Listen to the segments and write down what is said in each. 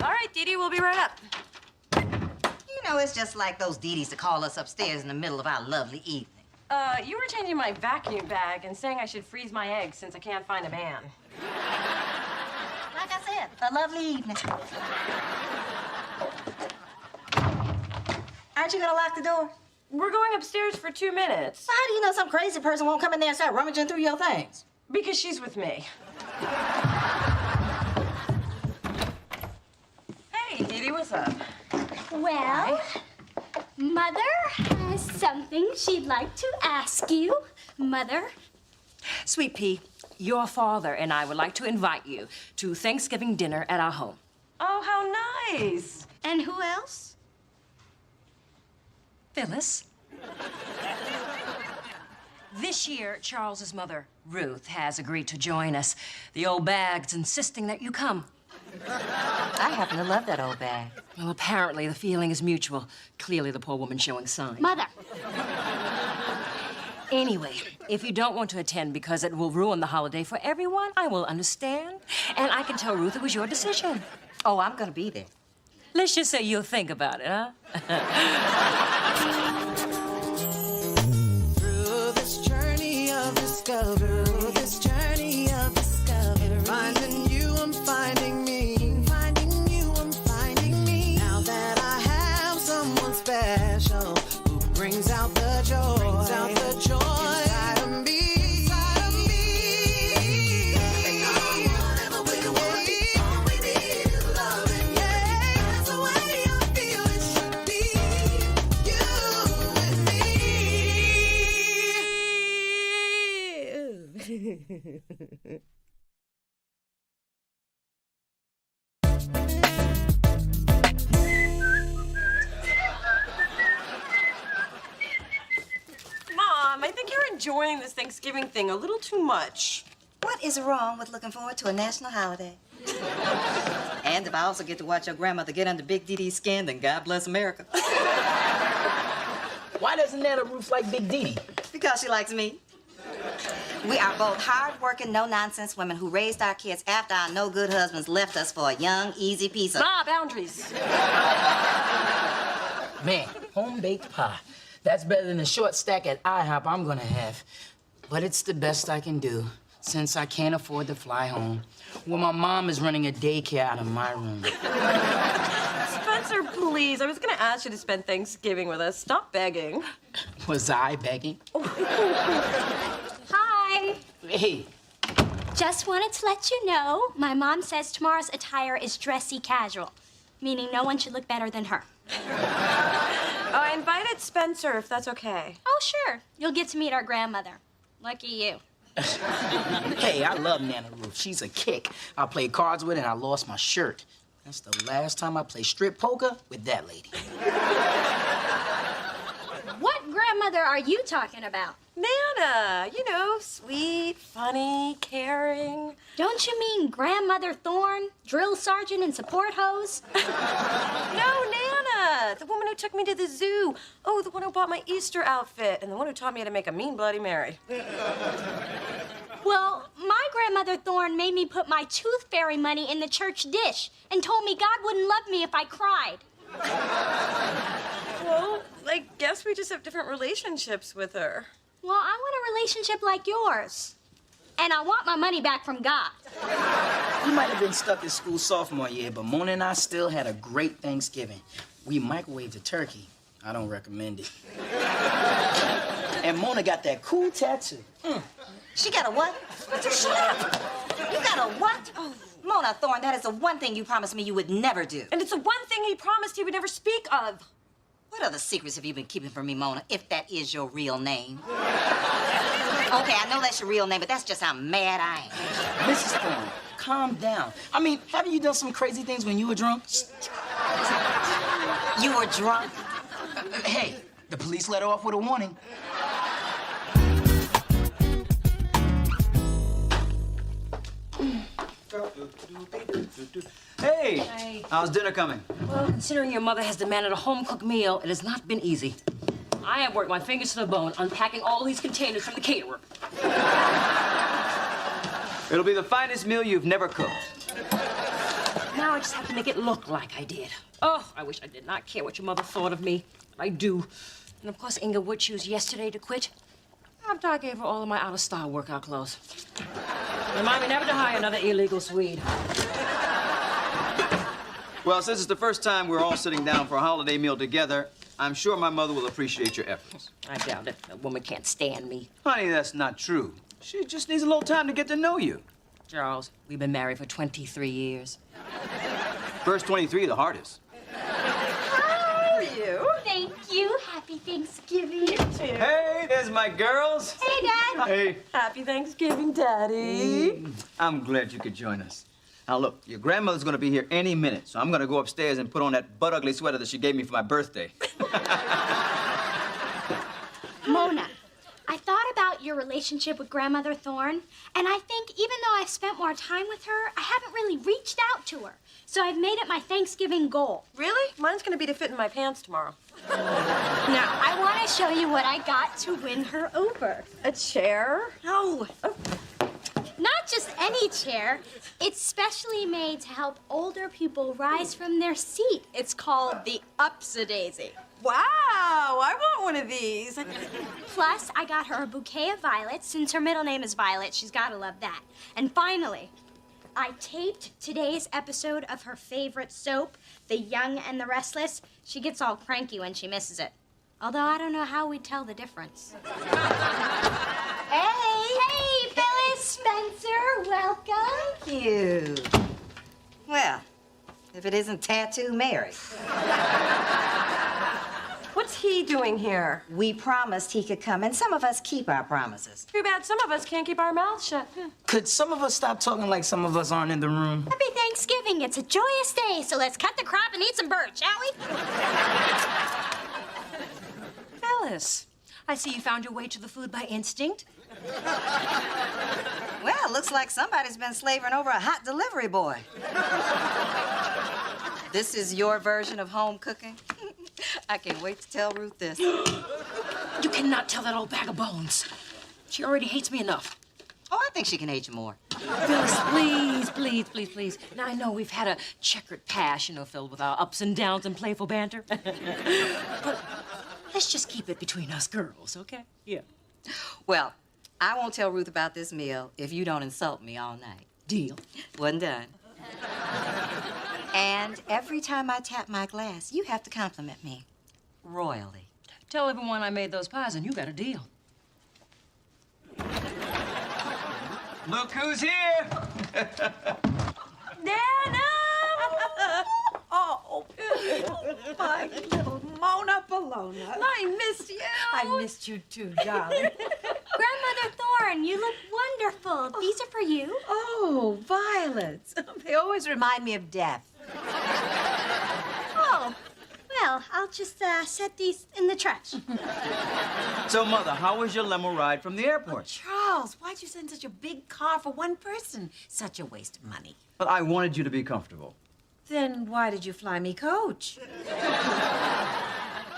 All right, Dee Dee, we'll be right up. You know, it's just like those Dee Dees to call us upstairs in the middle of our lovely evening. You were changing my vacuum bag and saying I should freeze my eggs since I can't find a man. Like I said, a lovely evening. Aren't you gonna lock the door? We're going upstairs for 2 minutes. How do you know some crazy person won't come in there and start rummaging through your things? Because she's with me. Hey, Dee Dee, what's up? Well, Mother has something she'd like to ask you. Mother? Sweet Pea, your father and I would like to invite you to Thanksgiving dinner at our home. Oh, how nice. And who else? Phyllis. This year, Charles's mother, Ruth, has agreed to join us. The old bag's insisting that you come. I happen to love that old bag. Well, apparently the feeling is mutual. Clearly the poor woman's showing signs. Mother. Anyway, if you don't want to attend because it will ruin the holiday for everyone, I will understand. And I can tell Ruth it was your decision. Oh, I'm gonna be there. Let's just say you'll think about it, huh? Through this journey of discovery, finding you, I'm finding me. Finding you, I'm finding me. Now that I have someone special who brings out the joy, inside of me. Whatever we want, all we need is loving. Yeah, that's the way I feel it should be. You and me. Mom, I think you're enjoying this Thanksgiving thing a little too much. What is wrong with looking forward to a national holiday? And if I also get to watch your grandmother get under Big Dee Dee's skin, then God bless America. Why doesn't Nana Ruth like Big Dee Dee? Because she likes me. We are both hard-working, no-nonsense women who raised our kids after our no-good husbands left us for a young, easy piece of... Ma, boundaries. Man, home-baked pie. That's better than the short stack at IHOP I'm gonna have. But it's the best I can do, since I can't afford to fly home. Well, my mom is running a daycare out of my room. Spencer, please. I was gonna ask you to spend Thanksgiving with us. Stop begging. Was I begging? Hi. Hey, Just wanted to let you know, my mom says tomorrow's attire is dressy casual, meaning no one should look better than her. I invited Spencer, if that's okay. Oh, sure. You'll get to meet our grandmother. Lucky you. hey, I love Nana Ruth. She's a kick. I played cards with her and I lost my shirt. That's the last time I played strip poker with that lady. What grandmother are you talking about? Nana, you know, sweet, funny, caring. Don't you mean Grandmother Thorne, drill sergeant and support hose? No, Nana, the woman who took me to the zoo. Oh, the one who bought my Easter outfit, and the one who taught me how to make a mean Bloody Mary. Well, my grandmother Thorne made me put my tooth fairy money in the church dish and told me God wouldn't love me if I cried. Well, I guess we just have different relationships with her. Well, I want a relationship like yours. And I want my money back from God. You might have been stuck in school sophomore year, but Mona and I still had a great Thanksgiving. We microwaved a turkey. I don't recommend it. And Mona got that cool tattoo. She got a what? Shut up! You got a what? Oh, Mona Thorne, that is the one thing you promised me you would never do. And it's the one thing he promised he would never speak of. What other secrets have you been keeping from me, Mona, if that is your real name? Okay, I know that's your real name, but that's just how mad I am. Mrs. Thorne, calm down. I mean, haven't you done some crazy things when you were drunk? You were drunk? Hey, the police let her off with a warning. Hey! Hi. How's dinner coming? Well, considering your mother has demanded a home-cooked meal, it has not been easy. I have worked my fingers to the bone unpacking all these containers from the caterer. It'll be the finest meal you've never cooked. Now, I just have to make it look like I did. Oh, I wish I did not care what your mother thought of me. But I do. And of course, Inga would choose yesterday to quit after I gave her all of my out-of-style workout clothes. Remind me never to hire another illegal Swede. Well, since it's the first time we're all sitting down for a holiday meal together, I'm sure my mother will appreciate your efforts. I doubt it. That woman can't stand me. Honey, that's not true. She just needs a little time to get to know you. Charles, we've been married for 23 years. First 23, the hardest. How are you? Thank you. Happy Thanksgiving. Hey, there's my girls. Hey, Dad. Hey. Happy Thanksgiving, Daddy. I'm glad you could join us. Now, look, your grandmother's gonna be here any minute, so I'm gonna go upstairs and put on that butt-ugly sweater that she gave me for my birthday. Mona, I thought about your relationship with Grandmother Thorne, and I think even though I've spent more time with her, I haven't really reached out to her. So I've made it my Thanksgiving goal. Really? Mine's gonna be to fit in my pants tomorrow. Now, I want to show you what I got to win her over. A chair? No. Not just any chair. It's specially made to help older people rise from their seat. It's called the Upsadaisy. Wow, I want one of these. Plus, I got her a bouquet of violets. Since her middle name is Violet, she's got to love that. And finally, I taped today's episode of her favorite soap, The Young and the Restless. She gets all cranky when she misses it. Although I don't know how we'd tell the difference. Hey, Phyllis Spencer, welcome. Thank you. Well, if it isn't Tattoo Mary. What's he doing here? We promised he could come, and some of us keep our promises. Too bad some of us can't keep our mouths shut. Could some of us stop talking like some of us aren't in the room? Happy Thanksgiving. It's a joyous day, so let's cut the crap and eat some bird, shall we? Phyllis, I see you found your way to the food by instinct. Well, looks like somebody's been slaving over a hot delivery boy. This is your version of home cooking? I can't wait to tell Ruth this. You cannot tell that old bag of bones. She already hates me enough. Oh, I think she can hate you more. Phyllis, please, please, please, please. Now, I know we've had a checkered past, filled with our ups and downs and playful banter. But let's just keep it between us girls, okay? Yeah. Well, I won't tell Ruth about this meal if you don't insult me all night. Deal. Wasn't done. And every time I tap my glass, you have to compliment me. Royally. Tell everyone I made those pies and you got a deal. Look who's here! Nana! Oh, my little Mona Bologna. I missed you. I missed you too, darling. Grandmother Thorne, you look wonderful. These are for you. Oh, violets. They always remind me of death. Oh, well, I'll just set these in the trash. So, Mother, how was your limo ride from the airport? Charles, why'd you send such a big car for one person? Such a waste of money. Well, I wanted you to be comfortable. Then why did you fly me coach?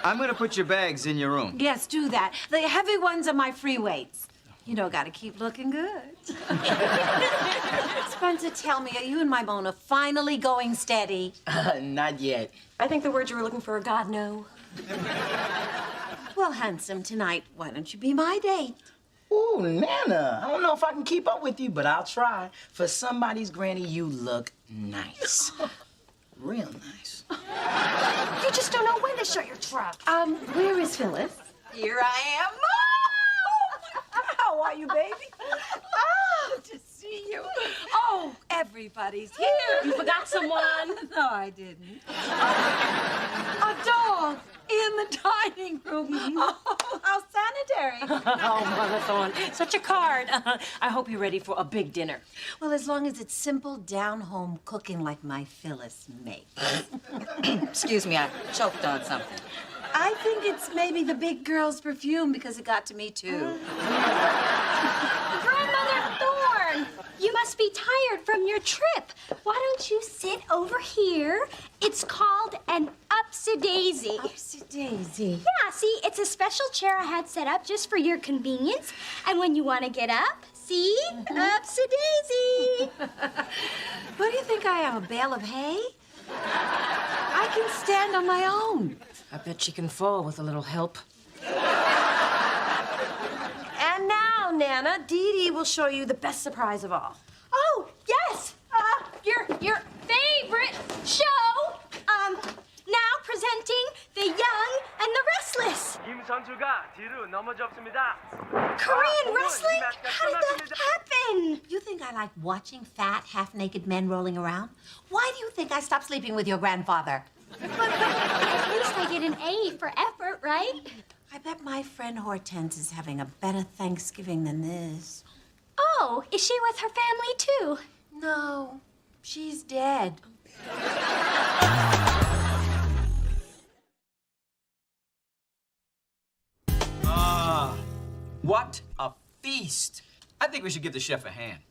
I'm gonna put your bags in your room. Yes, do that. The heavy ones are my free weights. Gotta keep looking good. Spencer, tell me, are you and my Mona finally going steady? Not yet. I think the word you were looking for, God, no. Well, handsome, tonight, why don't you be my date? Ooh, Nana, I don't know if I can keep up with you, but I'll try. For somebody's granny, you look nice. Real nice. You just don't know when to shut your trap. Where is Phyllis? Here I am. How are you, baby? Oh, to see you. Oh, everybody's here. You forgot someone. No, I didn't. A dog in the dining room. Oh, how sanitary. Oh, Mother Thorne, such a card. I hope you're ready for a big dinner. Well, as long as it's simple, down-home cooking like my Phyllis makes. Excuse me, I choked on something. I think it's maybe the big girl's perfume because it got to me, too. Grandmother Thorne, you must be tired from your trip. Why don't you sit over here? It's called an Upsadaisy. Upsadaisy. Yeah, see, it's a special chair I had set up just for your convenience. And when you want to get up, See? Upsy-daisy. What do you think I am, a bale of hay? I can stand on my own. I bet she can fall with a little help. And now, Nana, Dee Dee will show you the best surprise of all. Oh, yes! Your favorite show! Now presenting The Young and the Restless. 김 선수가 뒤로 넘어졌습니다. Korean wrestling? How did that happen? You think I like watching fat, half-naked men rolling around? Why do you think I stopped sleeping with your grandfather? At least I get an A for effort, right? I bet my friend Hortense is having a better Thanksgiving than this. Oh, is she with her family too? No, she's dead. What a feast! I think we should give the chef a hand.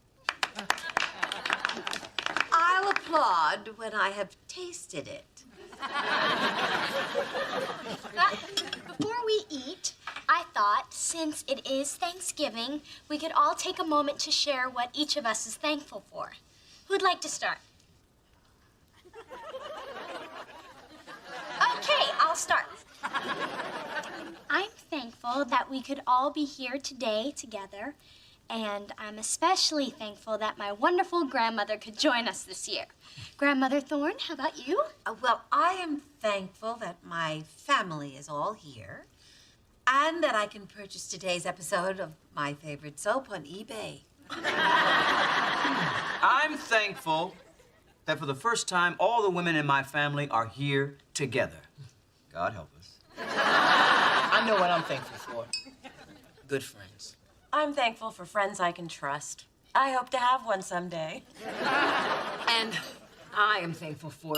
I'll applaud when I have tasted it. Before we eat, I thought since it is Thanksgiving, we could all take a moment to share what each of us is thankful for. Who'd like to start? Okay, I'll start. I'm thankful that we could all be here today together, and I'm especially thankful that my wonderful grandmother could join us this year. Grandmother Thorne, how about you? Well, I am thankful that my family is all here and that I can purchase today's episode of my favorite soap on eBay. I'm thankful that for the first time, all the women in my family are here together. God help us. I know what I'm thankful for. Good friends. I'm thankful for friends I can trust. I hope to have one someday. And I am thankful for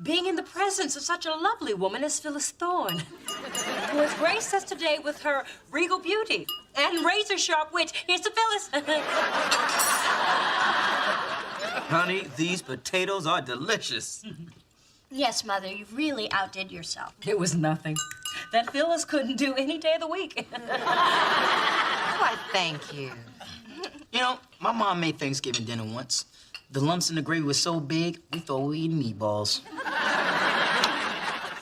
being in the presence of such a lovely woman as Phyllis Thorne, who has graced us today with her regal beauty and razor-sharp wit. Here's to Phyllis. Honey, these potatoes are delicious. Yes, Mother, you really outdid yourself. It was nothing that Phyllis couldn't do any day of the week. Why, thank you. You know, my mom made Thanksgiving dinner once. The lumps in the gravy were so big, we thought we were eating meatballs.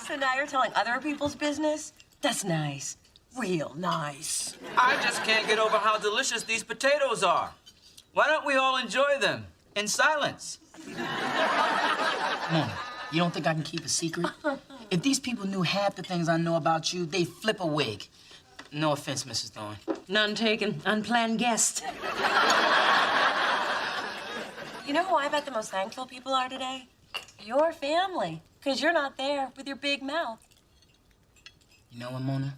So now you're telling other people's business? That's nice. Real nice. I just can't get over how delicious these potatoes are. Why don't we all enjoy them in silence? Mom, you don't think I can keep a secret? If these people knew half the things I know about you, they'd flip a wig. No offense, Mrs. Thorne. None taken. Unplanned guest. You know who I bet the most thankful people are today? Your family. Because you're not there with your big mouth. You know what, Mona?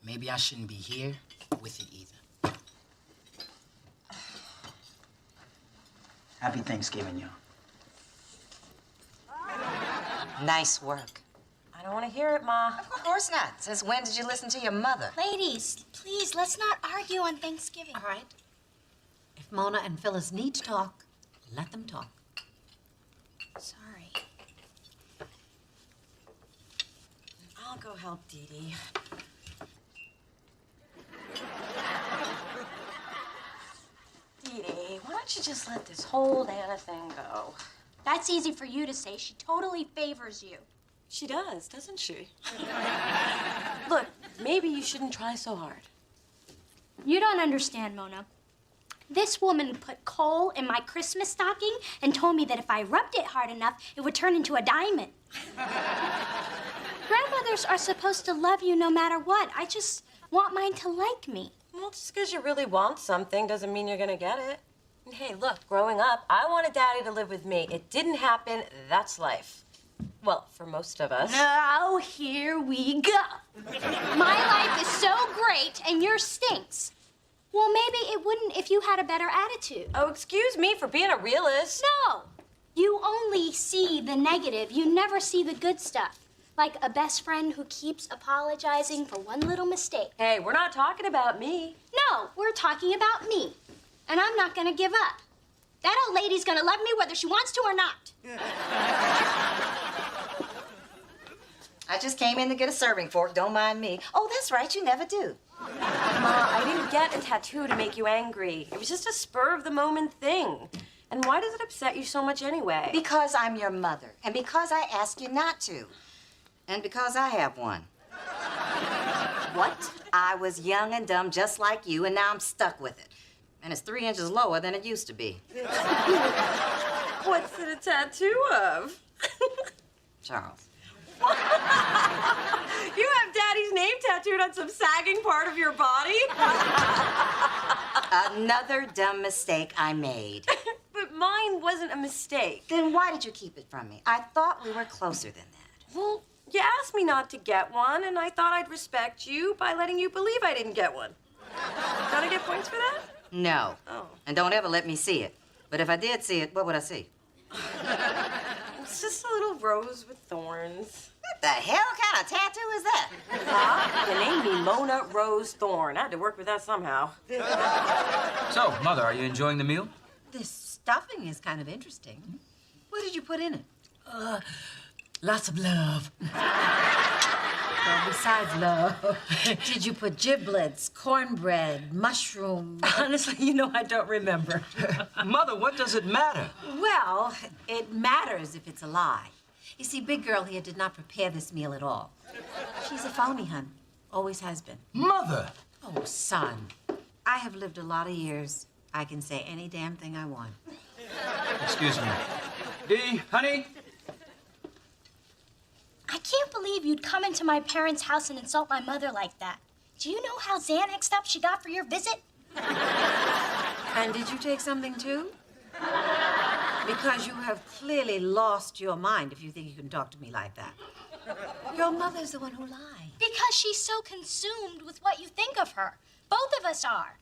Maybe I shouldn't be here with it either. Happy Thanksgiving, y'all. Nice work. I don't want to hear it, Ma. Of course not. Since when did you listen to your mother? Ladies, please, let's not argue on Thanksgiving. All right. If Mona and Phyllis need to talk, let them talk. Sorry. I'll go help Dee Dee. Dee Dee, why don't you just let this whole Nana thing go? That's easy for you to say. She totally favors you. She does, doesn't she? Look, maybe you shouldn't try so hard. You don't understand, Mona. This woman put coal in my Christmas stocking and told me that if I rubbed it hard enough, it would turn into a diamond. Grandmothers are supposed to love you no matter what. I just want mine to like me. Well, just because you really want something doesn't mean you're gonna get it. And hey, look, growing up, I wanted Daddy to live with me. It didn't happen. That's life. Well, for most of us. Oh, here we go. My life is so great and yours stinks. Well, maybe it wouldn't if you had a better attitude. Oh, excuse me for being a realist. No, you only see the negative. You never see the good stuff. Like a best friend who keeps apologizing for one little mistake. Hey, we're not talking about me. No, we're talking about me. And I'm not gonna give up. That old lady's gonna love me whether she wants to or not. I just came in to get a serving fork. Don't mind me. Oh, that's right. You never do. Ma, I didn't get a tattoo to make you angry. It was just a spur-of-the-moment thing. And why does it upset you so much anyway? Because I'm your mother, and because I asked you not to, and because I have one. What? I was young and dumb just like you, and now I'm stuck with it. And it's 3 inches lower than it used to be. What's it a tattoo of? Charles. You have Daddy's name tattooed on some sagging part of your body? Another dumb mistake I made. But mine wasn't a mistake. Then why did you keep it from me? I thought we were closer than that. Well, you asked me not to get one, and I thought I'd respect you by letting you believe I didn't get one. Don't I get points for that? No. Oh. And don't ever let me see it. But if I did see it, what would I see? It's just a little rose with thorns. What the hell kind of tattoo is that? Huh? You named me Mona Rose Thorne. I had to work with that somehow. So, Mother, are you enjoying the meal? This stuffing is kind of interesting. What did you put in it? Lots of love. Well, besides love, did you put giblets, cornbread, mushroom? Honestly, you know, I don't remember. Mother, what does it matter? Well, it matters if it's a lie. You see, Big Girl here did not prepare this meal at all. She's a phony, hun. Always has been. Mother! Oh, son. I have lived a lot of years. I can say any damn thing I want. Excuse me. Dee, honey? I can't believe you'd come into my parents' house and insult my mother like that. Do you know how Xanaxed up she got for your visit? And did you take something too? Because you have clearly lost your mind if you think you can talk to me like that. Your mother's the one who lied. Because she's so consumed with what you think of her. Both of us are.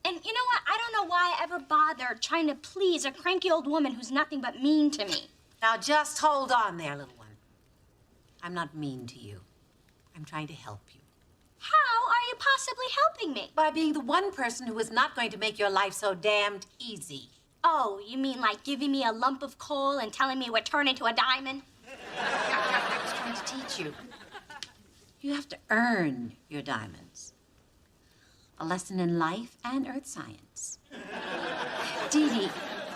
And you know what? I don't know why I ever bothered trying to please a cranky old woman who's nothing but mean to me. Now just hold on there, little one. I'm not mean to you. I'm trying to help you. How are you possibly helping me? By being the one person who is not going to make your life so damned easy. Oh, you mean like giving me a lump of coal and telling me it would turn into a diamond? I was trying to teach you. You have to earn your diamonds. A lesson in life and earth science. Dee Dee,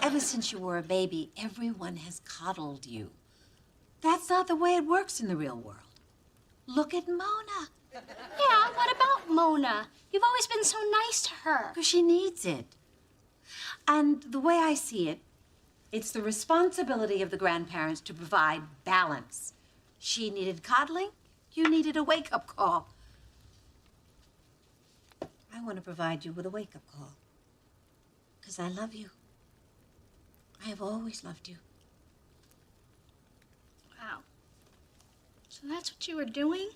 ever since you were a baby, everyone has coddled you. That's not the way it works in the real world. Look at Mona. Yeah, what about Mona? You've always been so nice to her. Because she needs it. And the way I see it, it's the responsibility of the grandparents to provide balance. She needed coddling, you needed a wake-up call. I want to provide you with a wake-up call. Because I love you. I have always loved you. Wow. So that's what you were doing?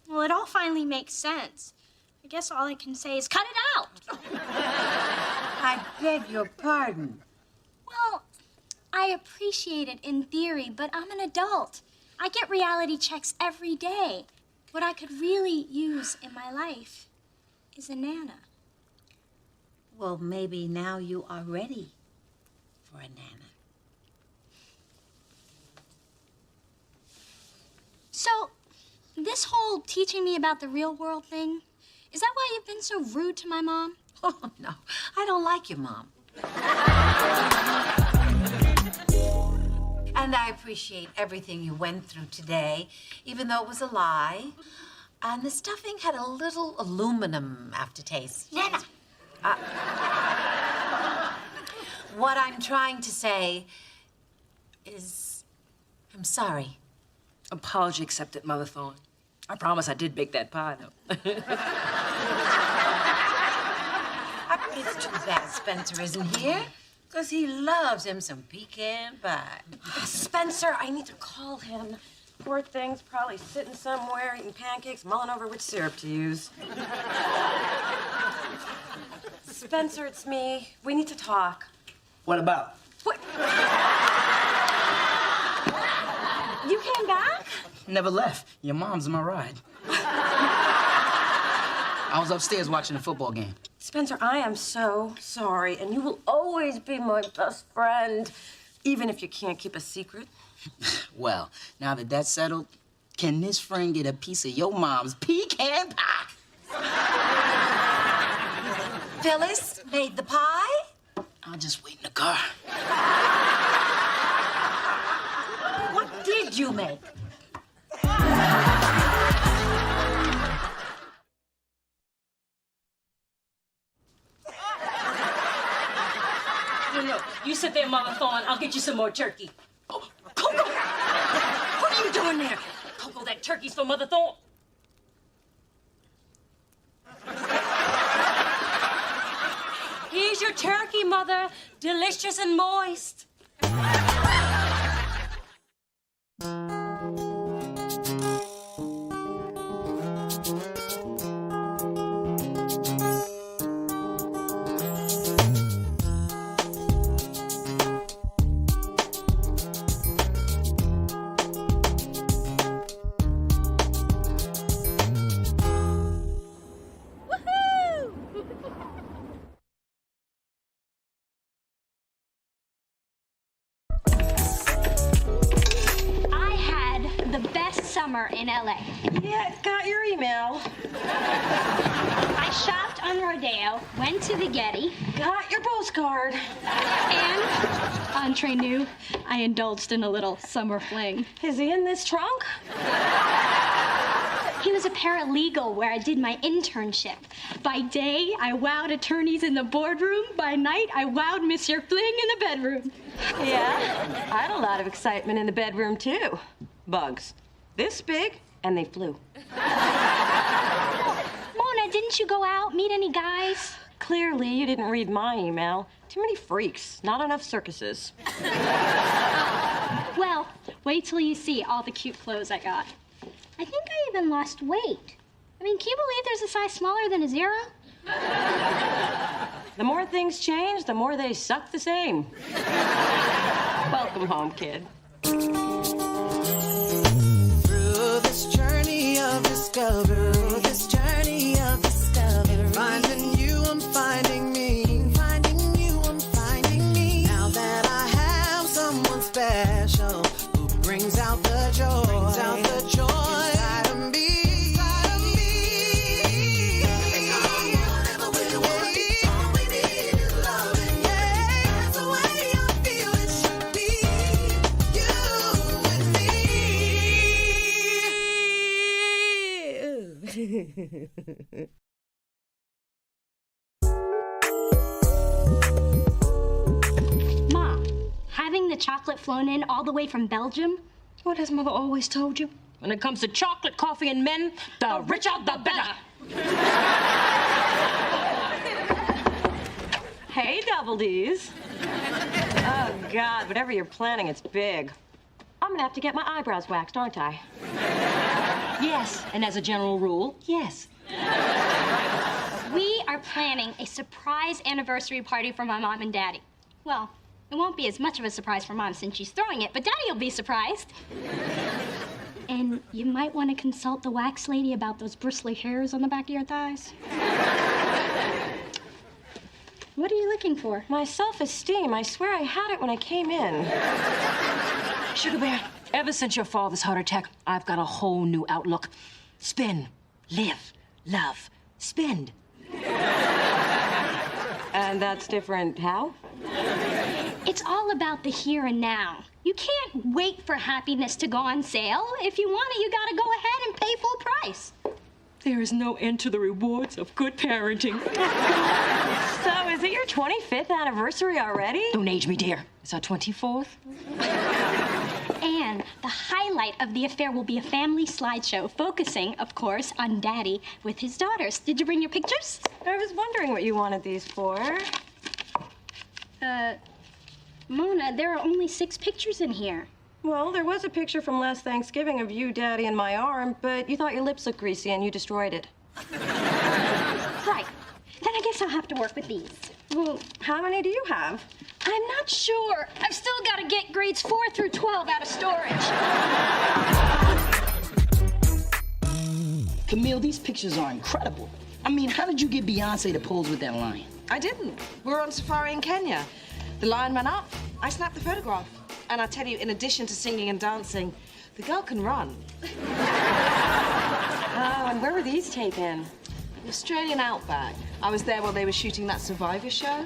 Well, it all finally makes sense. I guess all I can say is cut it out. I beg your pardon. Well, I appreciate it in theory, but I'm an adult. I get reality checks every day. What I could really use in my life is a Nana. Well, maybe now you are ready for a Nana. So, this whole teaching me about the real world thing, is that why you've been so rude to my mom? Oh, no. I don't like your mom. And I appreciate everything you went through today, even though it was a lie. And the stuffing had a little aluminum aftertaste. Nana! What I'm trying to say is, I'm sorry. Apology accepted, Mother Thorne. I promise I did bake that pie, though. It's too bad Spencer isn't here, because he loves him some pecan pie. Spencer, I need to call him. Poor thing's probably sitting somewhere eating pancakes, mulling over which syrup to use. Spencer, it's me. We need to talk. What about? What? You came back? Never left. Your mom's my ride. I was upstairs watching the football game. Spencer, I am so sorry, and you will always be my best friend, even if you can't keep a secret. Well, now that that's settled, can this friend get a piece of your mom's pecan pie? Phyllis made the pie? I'll just wait in the car. What did you make? No, you sit there, Mother Thorne. I'll get you some more turkey. Oh, Coco! What are you doing there? Coco, that turkey's for Mother Thorne. Here's your turkey, Mother. Delicious and moist. Summer in LA. Yeah, got your email. I shopped on Rodeo, went to the Getty, Got your postcard. and entre nous, I indulged in a little summer fling. Is he in this trunk? He was a paralegal where I did my internship. By day, I wowed attorneys in the boardroom. By night, I wowed Monsieur Fling in the bedroom. Yeah, I had a lot of excitement in the bedroom, too. Bugs. This big, and they flew. Mona, didn't you go out, meet any guys? Clearly, you didn't read my email. Too many freaks, not enough circuses. Well, wait till you see all the cute clothes I got. I think I even lost weight. I mean, can you believe there's a size smaller than a 0? The more things change, the more they suck the same. Welcome home, kid. Through this journey of discovery, finding you, I'm finding me. Finding you, I'm finding me. Now that I have someone special who brings out the joy, inside of me. Whatever we want, all we need is loving. Yeah, that's the way I feel it should be. You and me. Mom, having the chocolate flown in all the way from Belgium? What has Mother always told you? When it comes to chocolate, coffee, and men, the richer, the better. Hey, Double D's. Oh, God, whatever you're planning, it's big. I'm gonna have to get my eyebrows waxed, aren't I? Yes, and as a general rule, yes. We are planning a surprise anniversary party for my mom and daddy. Well, it won't be as much of a surprise for Mom since she's throwing it, but Daddy will be surprised. And you might want to consult the wax lady about those bristly hairs on the back of your thighs. What are you looking for? My self-esteem. I swear I had it when I came in. Sugar Bear, ever since your father's heart attack, I've got a whole new outlook. Spin, live, love, spend. And that's different how? It's all about the here and now. You can't wait for happiness to go on sale. If you want it, you gotta go ahead and pay full price. There is no end to the rewards of good parenting. So, is it your 25th anniversary already? Don't age me, dear. It's our 24th. And the highlight of the affair will be a family slideshow focusing, of course, on Daddy with his daughters. Did you bring your pictures? I was wondering what you wanted these for. Mona, there are only 6 pictures in here. Well, there was a picture from last Thanksgiving of you, Daddy, and my arm, but you thought your lips looked greasy and you destroyed it. Right. Then I guess I'll have to work with these. Well, how many do you have? I'm not sure. I've still got to get grades 4 through 12 out of storage. Camille, these pictures are incredible. I mean, how did you get Beyonce to pose with that lion? I didn't. We were on safari in Kenya. The lion ran up. I snapped the photograph. And I tell you, in addition to singing and dancing, the girl can run. Oh, and where were these taken? The Australian outback. I was there while they were shooting that Survivor show.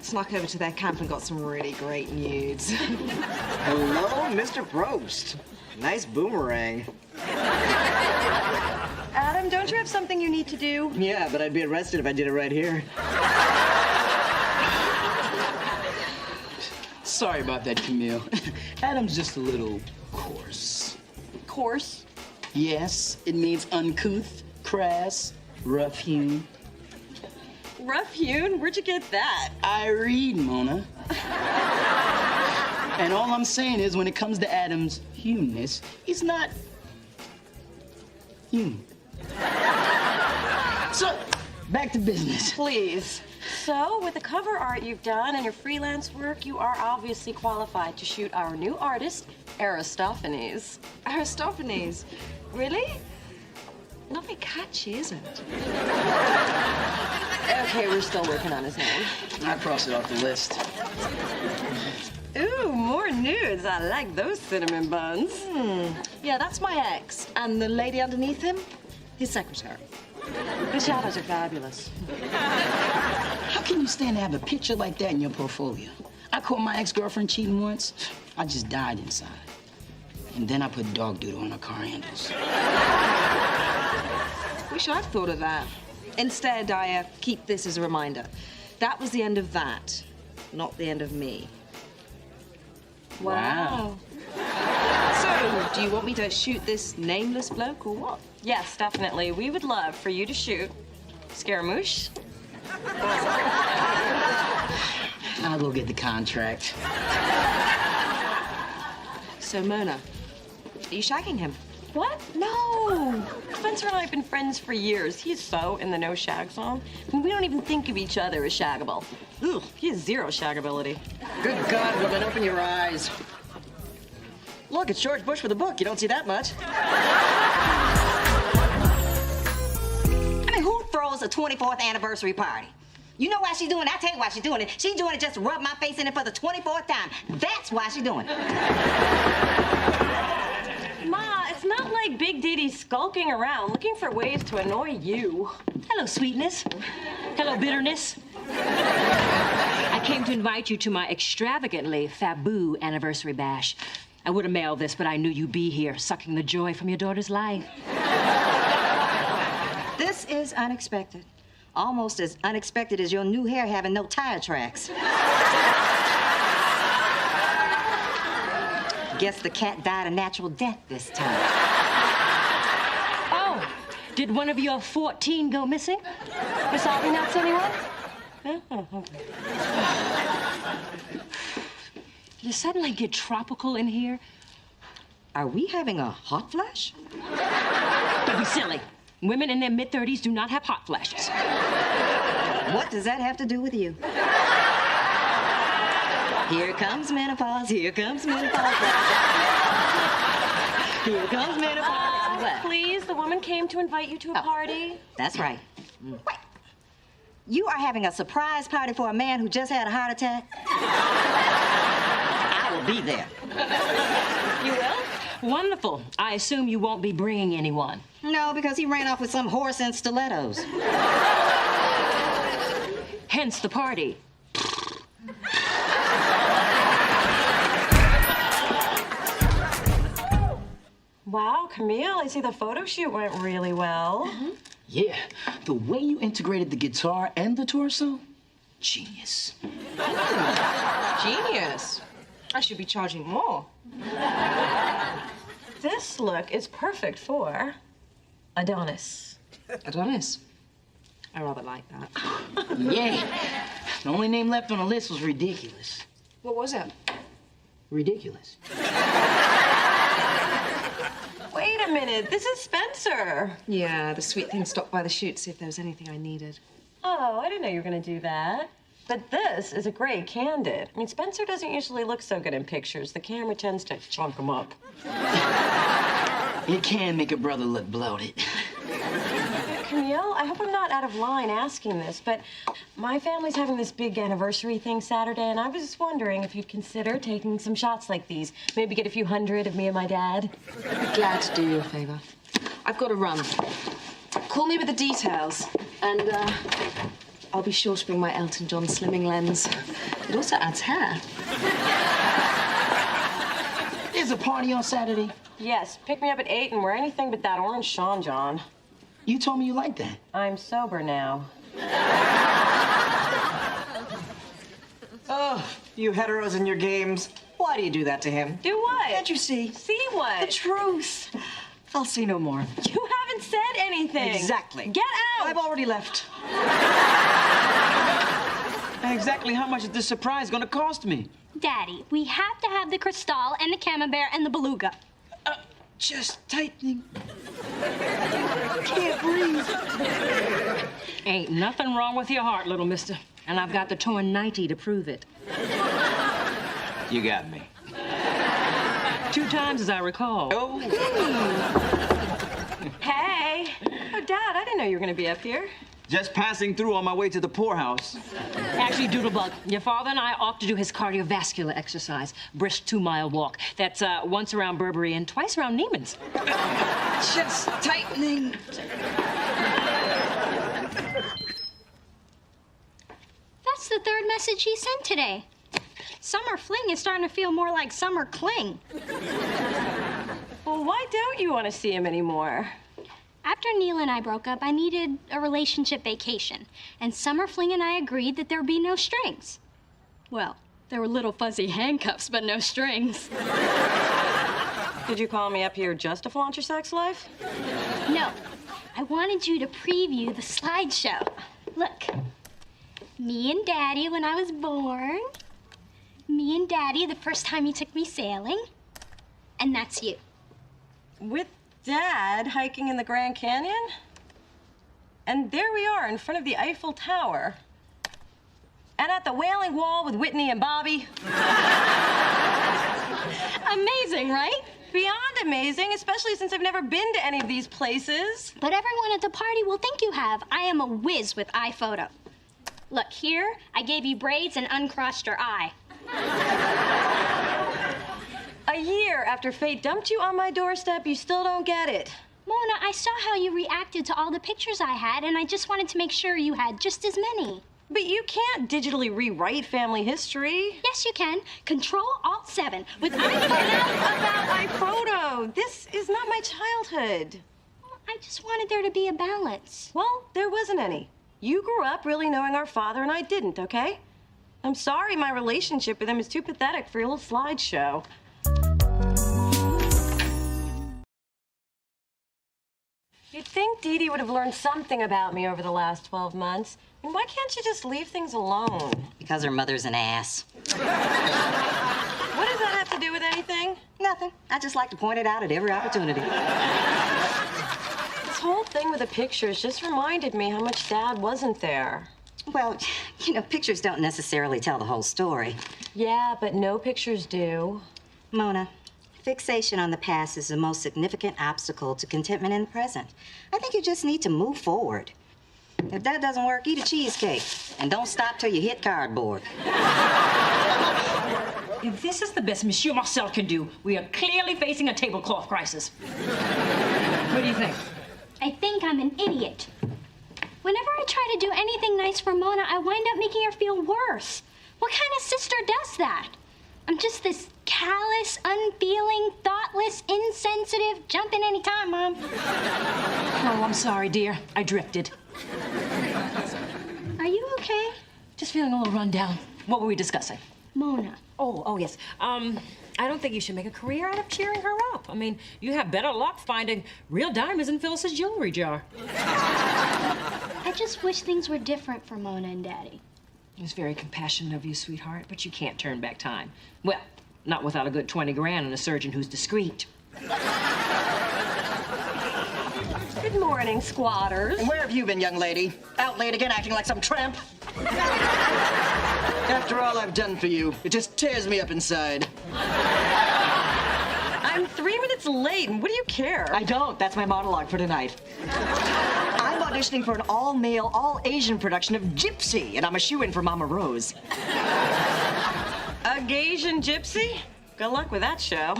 Snuck over to their camp and got some really great nudes. Hello, Mr. Probst. Nice boomerang. Adam, don't you have something you need to do? Yeah, but I'd be arrested if I did it right here. Sorry about that, Camille. Adam's just a little coarse. Coarse? Yes, it means uncouth, crass, rough-hewn. Rough-hewn? Where'd you get that? I read, Mona. And all I'm saying is, when it comes to Adam's humanness, he's not human. So, back to business. Please. So, with the cover art you've done and your freelance work, you are obviously qualified to shoot our new artist, Aristophanes. Aristophanes? Really? Not very catchy, is it? Okay, we're still working on his name. I crossed it off the list. Ooh, more nudes. I like those cinnamon buns. Yeah, that's my ex. And the lady underneath him, his secretary. The shadows are fabulous. How can you stand to have a picture like that in your portfolio? I caught my ex-girlfriend cheating once. I just died inside. And then I put dog doodle on her car handles. Wish I'd thought of that. Instead, I keep this as a reminder. That was the end of that, not the end of me. Wow. So, do you want me to shoot this nameless bloke or what? Yes, definitely. We would love for you to shoot Scaramouche. I'll go get the contract. So, Mona, are you shagging him? What? No. Spencer and I have been friends for years. He's so in the no shag zone. I mean, we don't even think of each other as shaggable. Ugh, he has zero shaggability. Good God, woman, open your eyes. Look, it's George Bush with a book. You don't see that much. I mean, who throws a 24th anniversary party? You know why she's doing it? I'll tell you why she's doing it. She's doing it just to rub my face in it for the 24th time. That's why she's doing it. Ma, it's not like Big Diddy's skulking around looking for ways to annoy you. Hello, sweetness. Hello, bitterness. I came to invite you to my extravagantly Faboo anniversary bash. I would have mailed this, but I knew you'd be here, sucking the joy from your daughter's life. This is unexpected. Almost as unexpected as your new hair having no tire tracks. Guess the cat died a natural death this time. Oh, did one of your 14 go missing? Miss Aubrey nuts, anyone? Oh, okay. Did it suddenly get tropical in here? Are we having a hot flash? Don't be silly. Women in their mid-30s do not have hot flashes. What does that have to do with you? Here comes menopause, here comes menopause. Here comes menopause. What? Please, the woman came to invite you to a party. That's right. Wait. You are having a surprise party for a man who just had a heart attack? I will be there. You will? Wonderful. I assume you won't be bringing anyone. No, because he ran off with some horse in stilettos. Hence the party. Wow, Camille, I see the photo shoot went really well. Yeah, the way you integrated the guitar and the torso, genius. Genius. I should be charging more. This look is perfect for Adonis. Adonis. I rather like that. Yeah, the only name left on the list was ridiculous. What was it? Ridiculous. Wait a minute, this is Spencer. Yeah, the sweet thing stopped by the shoot to see if there was anything I needed. Oh, I didn't know you were gonna do that. But this is a great candid. I mean, Spencer doesn't usually look so good in pictures. The camera tends to chunk him up. It can make a brother look bloated. Camille, I hope I'm not out of line asking this, but my family's having this big anniversary thing Saturday, and I was just wondering if you'd consider taking some shots like these. Maybe get a few hundred of me and my dad. Glad to do you a favor. I've got to run. Call me with the details. And, I'll be sure to bring my Elton John slimming lens. It also adds hair. There's a party on Saturday. Yes, pick me up at 8 and wear anything but that orange Sean John. You told me you liked that. I'm sober now. Oh, you heteros and your games. Why do you do that to him? Do what? Can't you see? See what? The truth. I'll see no more. You haven't said anything. Exactly. Get out! I've already left. Exactly how much is this surprise gonna cost me? Daddy, we have to have the Cristal and the Camembert and the Beluga. Just tightening. Can't breathe. Ain't nothing wrong with your heart, little mister. And I've got the torn 90 to prove it. You got me. 2 times, as I recall. Oh. Hey. Oh, Dad, I didn't know you were going to be up here. Just passing through on my way to the poorhouse. Actually, Doodlebug, your father and I ought to do his cardiovascular exercise. Brisk 2-mile walk. That's once around Burberry and twice around Neiman's. Just tightening. That's the 3rd message he sent today. Summer fling is starting to feel more like summer cling. Well, why don't you want to see him anymore? After Neil and I broke up, I needed a relationship vacation. And Summer Fling and I agreed that there would be no strings. Well, there were little fuzzy handcuffs, but no strings. Did you call me up here just to flaunt your sex life? No, I wanted you to preview the slideshow. Look, me and Daddy when I was born. Me and Daddy the first time he took me sailing. And that's you. With Dad hiking in the Grand Canyon? And there we are in front of the Eiffel Tower. And at the Wailing Wall with Whitney and Bobby. Amazing, right? Beyond amazing, especially since I've never been to any of these places. But everyone at the party will think you have. I am a whiz with iPhoto. Look, here, I gave you braids and uncrossed your eye. A year after fate dumped you on my doorstep, you still don't get it. Mona, I saw how you reacted to all the pictures I had, and I just wanted to make sure you had just as many. But you can't digitally rewrite family history. Yes, you can. Control-Alt-7 with Enough about my photo. This is not my childhood. I just wanted there to be a balance. Well, there wasn't any. You grew up really knowing our father, and I didn't, okay? I'm sorry my relationship with him is too pathetic for your little slideshow. You'd think Dee Dee would have learned something about me over the last 12 months. I mean, why can't you just leave things alone? Because her mother's an ass. What does that have to do with anything? Nothing. I just like to point it out at every opportunity. This whole thing with the pictures just reminded me how much Dad wasn't there. Well, you know, pictures don't necessarily tell the whole story. Yeah, but no pictures do. Mona, fixation on the past is the most significant obstacle to contentment in the present. I think you just need to move forward. If that doesn't work, eat a cheesecake. And don't stop till you hit cardboard. If this is the best Monsieur Marcel can do, we are clearly facing a tablecloth crisis. What do you think? I think I'm an idiot. Whenever I try to do anything nice for Mona, I wind up making her feel worse. What kind of sister does that? I'm just this callous, unfeeling, thoughtless, insensitive, jump in any time, Mom. Oh, I'm sorry, dear. I drifted. Are you okay? Just feeling a little run down. What were we discussing? Mona. Oh, yes. I don't think you should make a career out of cheering her up. I mean, you have better luck finding real diamonds in Phyllis's jewelry jar. I just wish things were different for Mona and Daddy. It's very compassionate of you, sweetheart, but you can't turn back time. Well, not without a good 20 grand and a surgeon who's discreet. Good morning, squatters. And where have you been, young lady? Out late again acting like some tramp? After all I've done for you, it just tears me up inside. I'm 3 minutes late, and what do you care? I don't. That's my monologue for tonight. I'm auditioning for an all-male, all-Asian production of Gypsy, and I'm a shoo-in for Mama Rose. A Gaysian gypsy? Good luck with that show.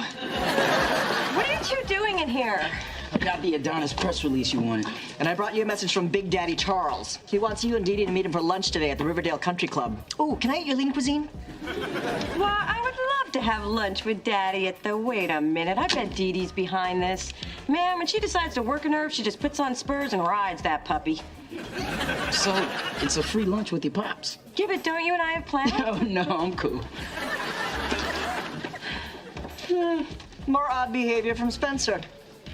What are you two doing in here? I got the Adonis press release you wanted. And I brought you a message from Big Daddy Charles. He wants you and Dee Dee to meet him for lunch today at the Riverdale Country Club. Oh, can I eat your lean cuisine? Well, I would love to have lunch with Daddy at the... Wait a minute, I bet Dee Dee's behind this. Man, when she decides to work a nerve, she just puts on spurs and rides that puppy. So, it's a free lunch with your pops. Yeah, but don't you and I have plans? Oh, no, I'm cool. More odd behavior from Spencer.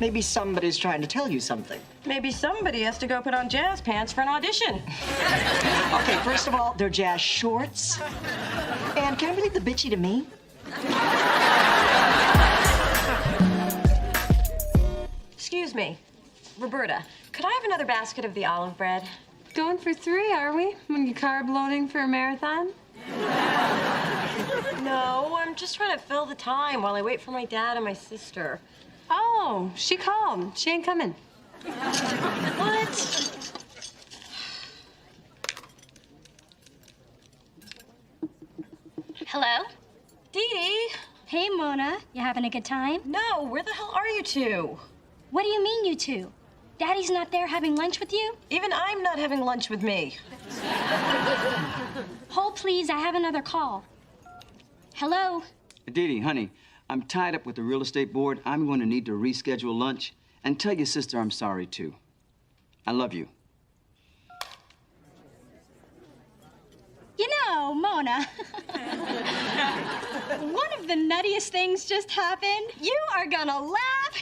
Maybe somebody's trying to tell you something. Maybe somebody has to go put on jazz pants for an audition. Okay, first of all, they're jazz shorts. And can I leave the bitchy to me? Excuse me, Roberta, could I have another basket of the olive bread? Going for 3, are we? When you carb loading for a marathon? No, I'm just trying to fill the time while I wait for my dad and my sister. Oh, she called. She ain't coming. What? Hello? Dee Dee? Hey, Mona. You having a good time? No, where the hell are you two? What do you mean, you two? Daddy's not there having lunch with you? Even I'm not having lunch with me. Hold, please. I have another call. Hello? Dee Dee, honey, I'm tied up with the real estate board. I'm going to need to reschedule lunch. And tell your sister I'm sorry, too. I love you. You know, Mona, one of the nuttiest things just happened. You are gonna laugh.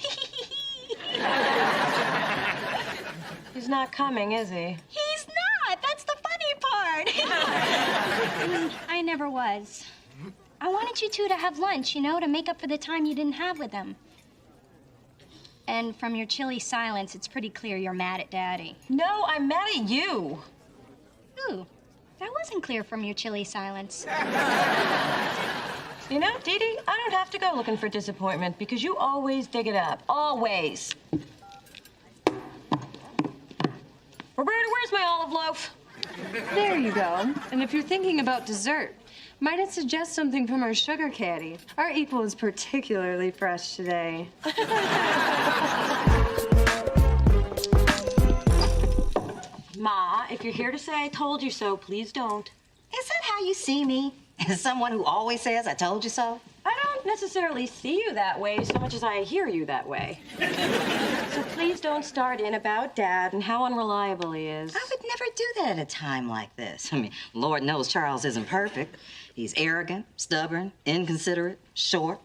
He's not coming, is he? He's not. That's the funny part. I never was. I wanted you two to have lunch, you know, to make up for the time you didn't have with them. And from your chilly silence, it's pretty clear you're mad at Daddy. No, I'm mad at you. Ooh, that wasn't clear from your chilly silence. You know, Dee Dee, I don't have to go looking for disappointment because you always dig it up. Always. Roberta, where's my olive loaf? There you go. And if you're thinking about dessert, might I suggest something from our sugar caddy? Our equal is particularly fresh today. Ma, if you're here to say I told you so, please don't. Is that how you see me? As someone who always says, I told you so? I don't necessarily see you that way so much as I hear you that way. So please don't start in about Dad and how unreliable he is. I would never do that at a time like this. I mean, Lord knows Charles isn't perfect. He's arrogant, stubborn, inconsiderate, short.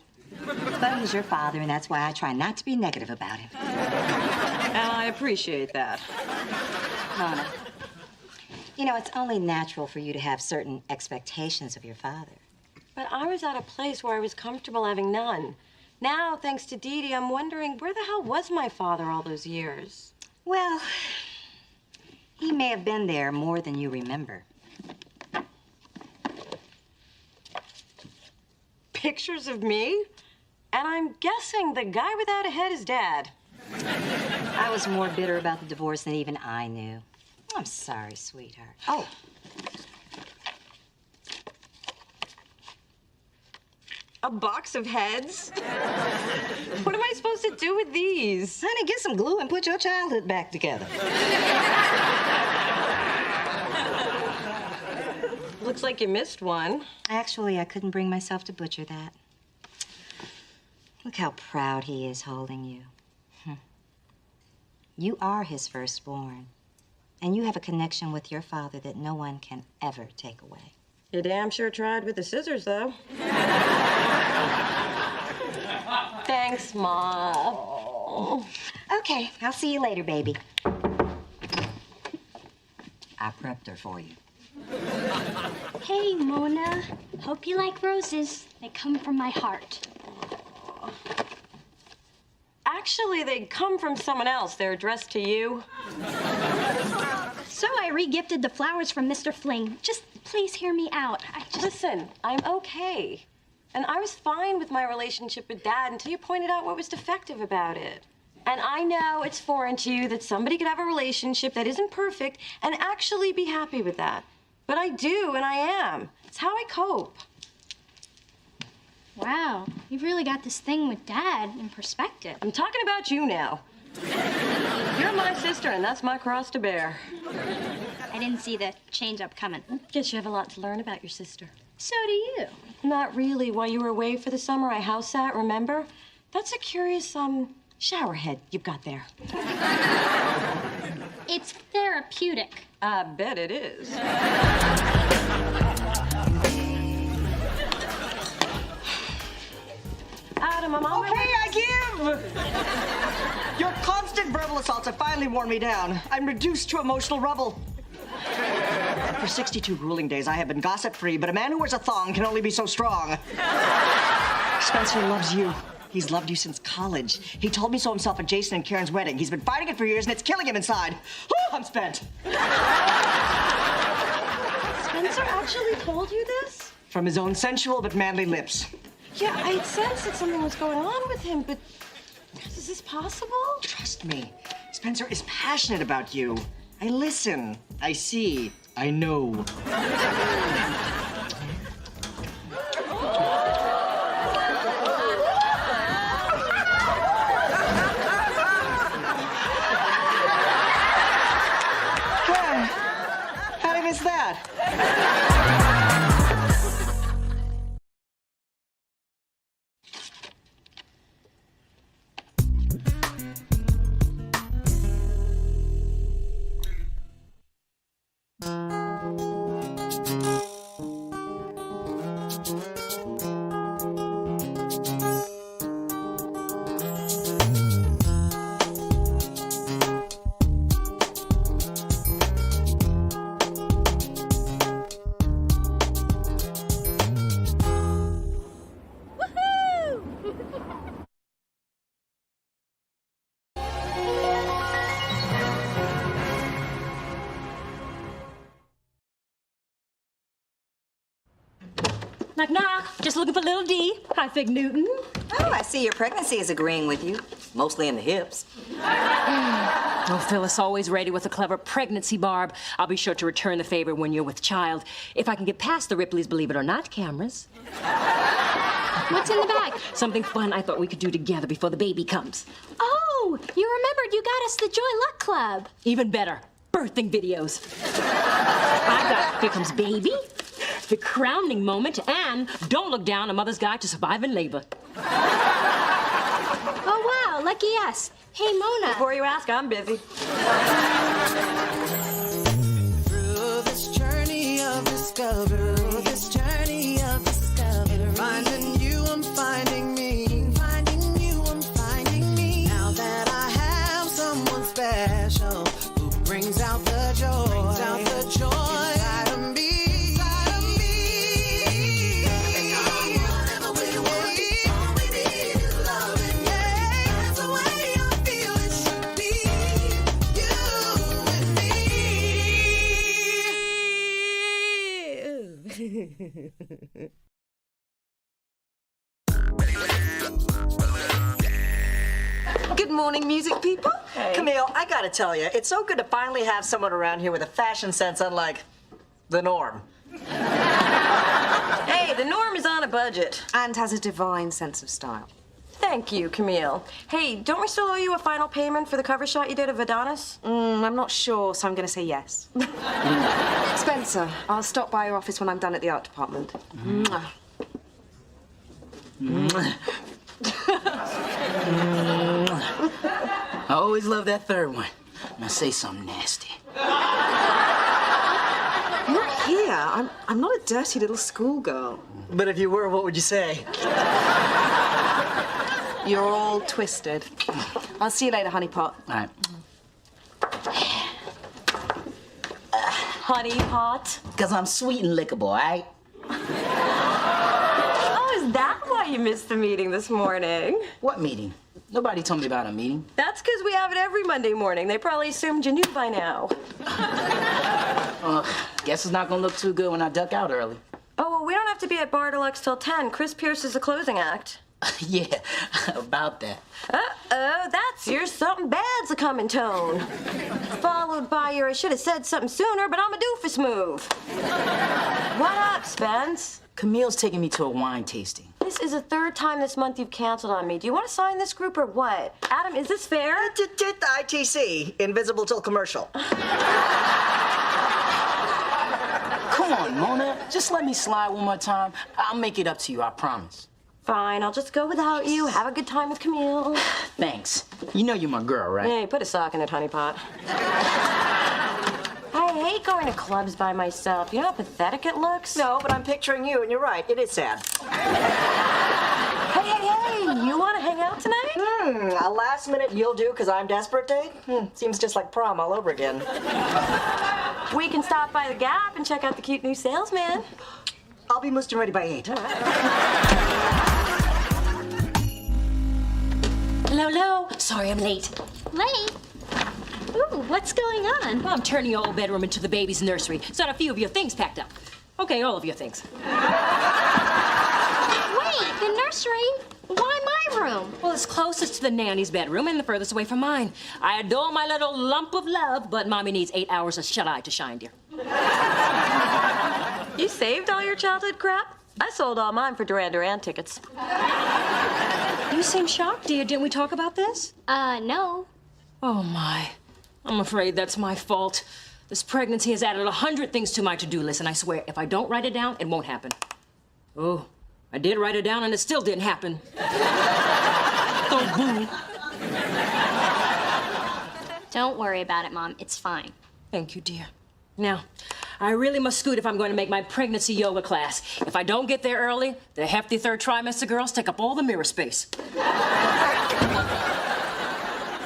But he's your father, and that's why I try not to be negative about him. And I appreciate that. Mona, you know, it's only natural for you to have certain expectations of your father. But I was at a place where I was comfortable having none. Now, thanks to Dee Dee, I'm wondering where the hell was my father all those years? Well, he may have been there more than you remember. Pictures of me? And I'm guessing the guy without a head is Dad. I was more bitter about the divorce than even I knew. I'm sorry, sweetheart. Oh. A box of heads? What am I supposed to do with these? Honey, get some glue and put your childhood back together. Looks like you missed one. Actually, I couldn't bring myself to butcher that. Look how proud he is holding you. You are his firstborn, and you have a connection with your father that no one can ever take away. You damn sure tried with the scissors, though. Thanks, Ma. Oh. Okay, I'll see you later, baby. I prepped her for you. Hey, Mona. Hope you like roses. They come from my heart. Actually, they come from someone else. They're addressed to you. So I re-gifted the flowers from Mr. Fling. Just please hear me out. Listen, I'm okay. And I was fine with my relationship with Dad until you pointed out what was defective about it. And I know it's foreign to you that somebody could have a relationship that isn't perfect and actually be happy with that. But I do, and I am. It's how I cope. Wow, you've really got this thing with Dad in perspective. I'm talking about you now. You're my sister, and that's my cross to bear. I didn't see the change up coming. Guess you have a lot to learn about your sister. So do you. Not really. While you were away for the summer, I house sat, remember? That's a curious, shower head you've got there. It's therapeutic. I bet it is. Adam, I'm on my way. Okay, I give! Your constant verbal assaults have finally worn me down. I'm reduced to emotional rubble. For 62 grueling days, I have been gossip-free, but a man who wears a thong can only be so strong. Spencer loves you. He's loved you since college. He told me so himself at Jason and Karen's wedding. He's been fighting it for years, and it's killing him inside. Whew, I'm spent. Spencer actually told you this? From his own sensual but manly lips. Yeah, I'd sensed that something was going on with him, but is this possible? Trust me, Spencer is passionate about you. I listen, I see, I know. How did I miss that? Knock, knock. Just looking for little D. Hi, Fig Newton. Oh, I see your pregnancy is agreeing with you. Mostly in the hips. Oh, Phyllis, always ready with a clever pregnancy barb. I'll be sure to return the favor when you're with child. If I can get past the Ripley's Believe It or Not cameras. What's in the bag? Something fun I thought we could do together before the baby comes. Oh, you remembered you got us the Joy Luck Club. Even better, birthing videos. I got Here Comes Baby, the crowning moment, and Don't Look Down, A Mother's Guide to Surviving Labor. Oh, wow, lucky us. Hey, Mona. Before you ask, I'm busy. Through this journey of discovery, finding you, I'm finding me. Finding you, I'm finding me. Now that I have someone special who brings out the joy, inside of me. Good morning, music people. Hey. Camille, I gotta tell you, it's so good to finally have someone around here with a fashion sense unlike the norm. Hey, the norm is on a budget. And has a divine sense of style. Thank you, Camille. Hey, don't we still owe you a final payment for the cover shot you did of Adonis? I'm not sure, so I'm going to say yes. Spencer, I'll stop by your office when I'm done at the art department. Mwah. I always love that third one. Now say something nasty. Not here. I'm not a dirty little schoolgirl. But if you were, what would you say? You're all twisted. I'll see you later, honeypot. All right. Honey pot. Because I'm sweet and lickable, all right? Oh, is that why you missed the meeting this morning? What meeting? Nobody told me about a meeting. That's because we have it every Monday morning. They probably assumed you knew by now. Guess it's not going to look too good when I duck out early. Oh, well, we don't have to be at Bar Deluxe till 10. Chris Pierce is the closing act. Yeah, about that. Uh-oh, that's your something bad's a coming tone. Followed by your I should have said something sooner, but I'm a doofus move. What up, Spence? Camille's taking me to a wine tasting. This This is the third time this month you've canceled on me. Do you want to sign this group or what? Adam, is this fair? ITC, invisible till commercial. Come on, Mona. Just let me slide one more time. I'll make it up to you, I promise. Fine, I'll just go without you. Have a good time with Camille. Thanks. You know you're my girl, right? Hey, put a sock in it, honeypot. I hate going to clubs by myself. You know how pathetic it looks? No, but I'm picturing you, and you're right. It is sad. Hey, you want to hang out tonight? A last minute you'll do because I'm desperate date? Seems just like prom all over again. We can stop by the Gap and check out the cute new salesman. I'll be muster ready by 8. Hello, hello. Sorry I'm late. Late? Ooh, what's going on? Well, I'm turning your old bedroom into the baby's nursery. So I had a few of your things packed up. Okay, all of your things. Wait, the nursery? Why my room? Well, it's closest to the nanny's bedroom and the furthest away from mine. I adore my little lump of love, but Mommy needs 8 hours of shut-eye to shine, dear. You saved all your childhood crap? I sold all mine for Duran Duran tickets. You seem shocked, dear. Didn't we talk about this? No. Oh, my. I'm afraid that's my fault. This pregnancy has added 100 things to my to-do list, and I swear, if I don't write it down, it won't happen. Oh, I did write it down, and it still didn't happen. Oh, boo. Don't worry about it, Mom. It's fine. Thank you, dear. Now, I really must scoot if I'm going to make my pregnancy yoga class. If I don't get there early, the hefty third trimester girls take up all the mirror space.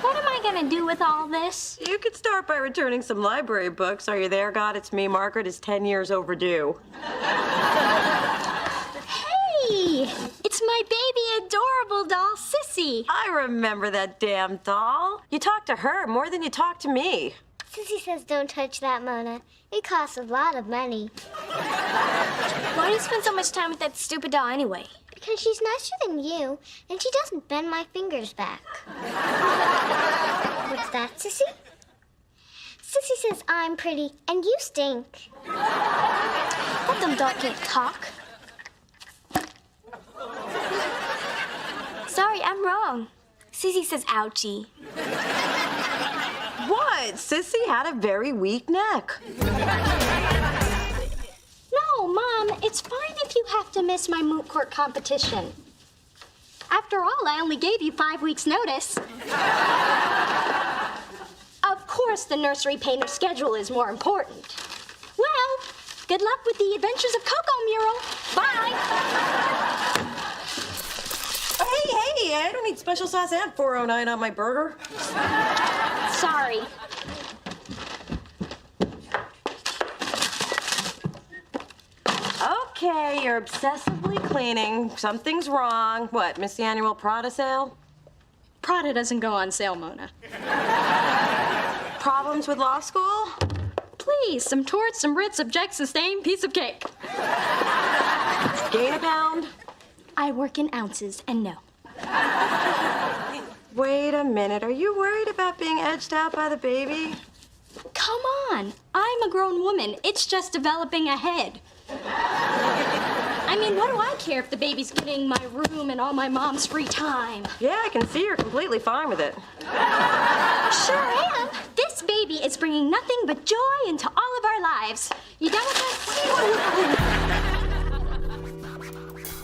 What am I gonna do with all this? You could start by returning some library books. Are you there, God? It's me. Margaret is 10 years overdue. Hey! It's my baby adorable doll, Sissy. I remember that damn doll. You talked to her more than you talked to me. Sissy says don't touch that, Mona. It costs a lot of money. Why do you spend so much time with that stupid doll anyway? Because she's nicer than you, and she doesn't bend my fingers back. What's that, Sissy? Sissy says I'm pretty, and you stink. Let them doll can't talk. Sorry, I'm wrong. Sissy says ouchie. What? Sissy had a very weak neck. No, Mom, it's fine if you have to miss my moot court competition. After all, I only gave you 5 weeks' notice. Of course, the nursery painter schedule is more important. Well, good luck with the Adventures of Coco mural. Bye. Hey, I don't need special sauce and 409 on my burger. Sorry. Okay, you're obsessively cleaning. Something's wrong. What, miss the annual Prada sale? Prada doesn't go on sale, Mona. Problems with law school? Please, some torts, some Brits, object, sustain, piece of cake. Gain a pound? I work in ounces, and no. Wait a minute. Are you worried about being edged out by the baby? Come on. I'm a grown woman. It's just developing a head. I mean, what do I care if the baby's getting my room and all my mom's free time? Yeah, I can see you're completely fine with it. Sure am. This baby is bringing nothing but joy into all of our lives. You done with us?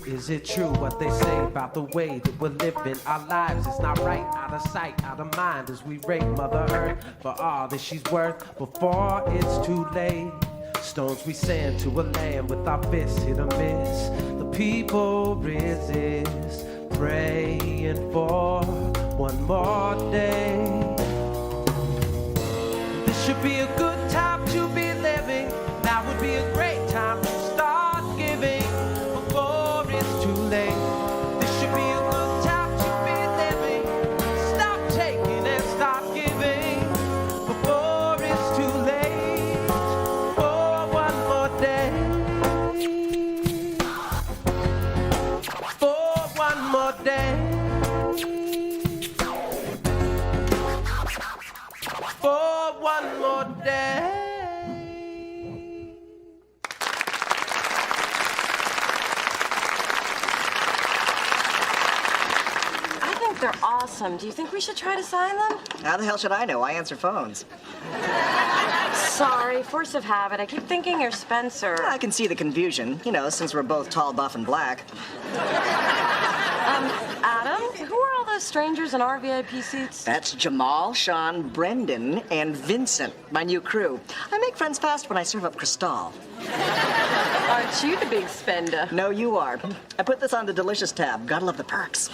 Is it true what they say about the way that we're living our lives? It's not right, out of sight, out of mind, as we rape Mother Earth for all that she's worth before it's too late. Stones we send to a land with our fists hit or miss. The people resist, praying for one more day. This should be a good time to be living. Now would be a great time to start giving before it's too late. This should be a good time to be living. Stop taking and start giving before it's too late. For one more day. For one more day. For one more day. they're awesome. Do you think we should try to sign them? How the hell should I know? I answer phones. Sorry, force of habit. I keep thinking you're Spencer. I can see the confusion, you know, since we're both tall, buff, and black. Adam, who are all those strangers in our VIP seats? That's Jamal, Sean, Brendan, and Vincent, my new crew. I make friends fast when I serve up Cristal. Aren't you the big spender? No, you are. I put this on the Delicious tab. Gotta love the perks.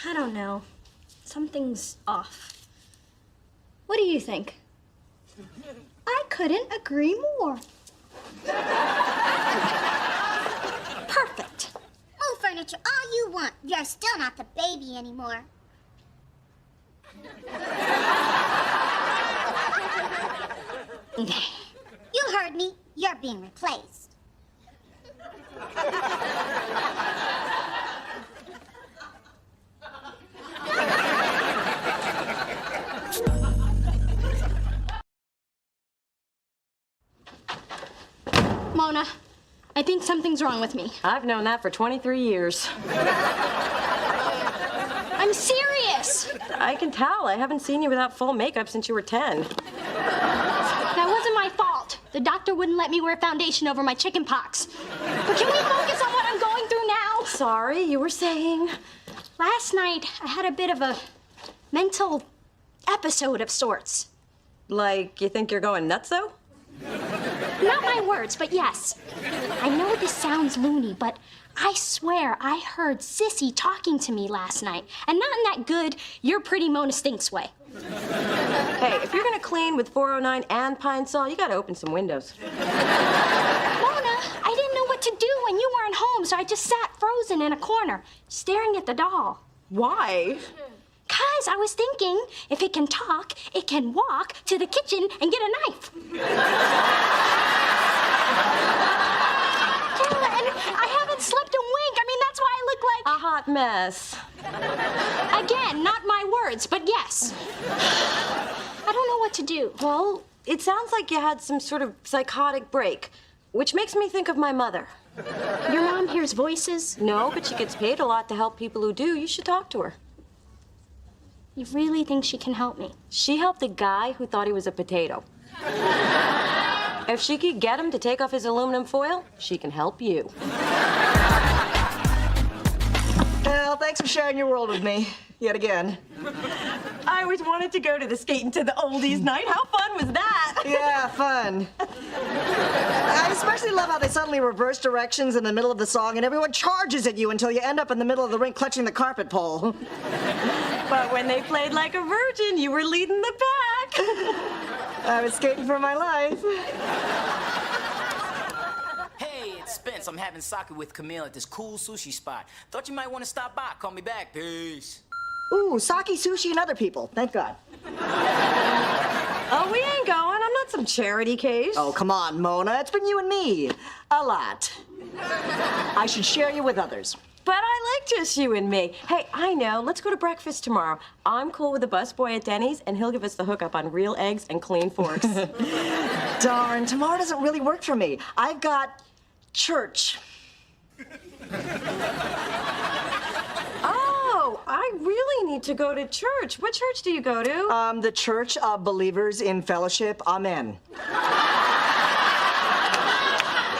I don't know. Something's off. What do you think? I couldn't agree more. Perfect. Move furniture all you want. You're still not the baby anymore. You heard me. You're being replaced. Mona, I think something's wrong with me. I've known that for 23 years. I'm serious. I can tell. I haven't seen you without full makeup since you were 10. That wasn't my fault. The doctor wouldn't let me wear foundation over my chicken pox. But can we focus on what I'm going through now? Sorry, you were saying? Last night, I had a bit of a mental episode of sorts. Like, you think you're going nuts, though? Not my words, but yes. I know this sounds loony, but I swear I heard Sissy talking to me last night. And not in that good, you're pretty Mona Stinks way. Hey, if you're gonna clean with 409 and Pine Sol, you gotta open some windows. Mona, I didn't know what to do when you weren't home, so I just sat frozen in a corner, staring at the doll. Why? 'Cause I was thinking, if it can talk, it can walk to the kitchen and get a knife. And I haven't slept a wink. I mean, that's why I look like... A hot mess. Again, not my words, but yes. I don't know what to do. Well, it sounds like you had some sort of psychotic break, which makes me think of my mother. Your mom hears voices? No, but she gets paid a lot to help people who do. You should talk to her. You really think she can help me? She helped a guy who thought he was a potato. If she could get him to take off his aluminum foil, she can help you. Well, thanks for sharing your world with me, yet again. I always wanted to go to the Skating to the Oldies night. How fun was that? Yeah, fun. I especially love how they suddenly reverse directions in the middle of the song and everyone charges at you until you end up in the middle of the rink clutching the carpet pole. But when they played Like a Virgin, you were leading the pack. I was skating for my life. Hey, it's Spence. I'm having sake with Camille at this cool sushi spot. Thought you might want to stop by. Call me back. Peace. Ooh, sake, sushi, and other people. Thank God. Oh, we ain't going. I'm not some charity case. Oh, come on, Mona. It's been you and me. A lot. I should share you with others. But I like just you and me. Hey, I know. Let's go to breakfast tomorrow. I'm cool with the busboy at Denny's, and he'll give us the hookup on real eggs and clean forks. Darn, tomorrow doesn't really work for me. I've got church. Oh, I really need to go to church. What church do you go to? The Church of Believers in Fellowship. Amen.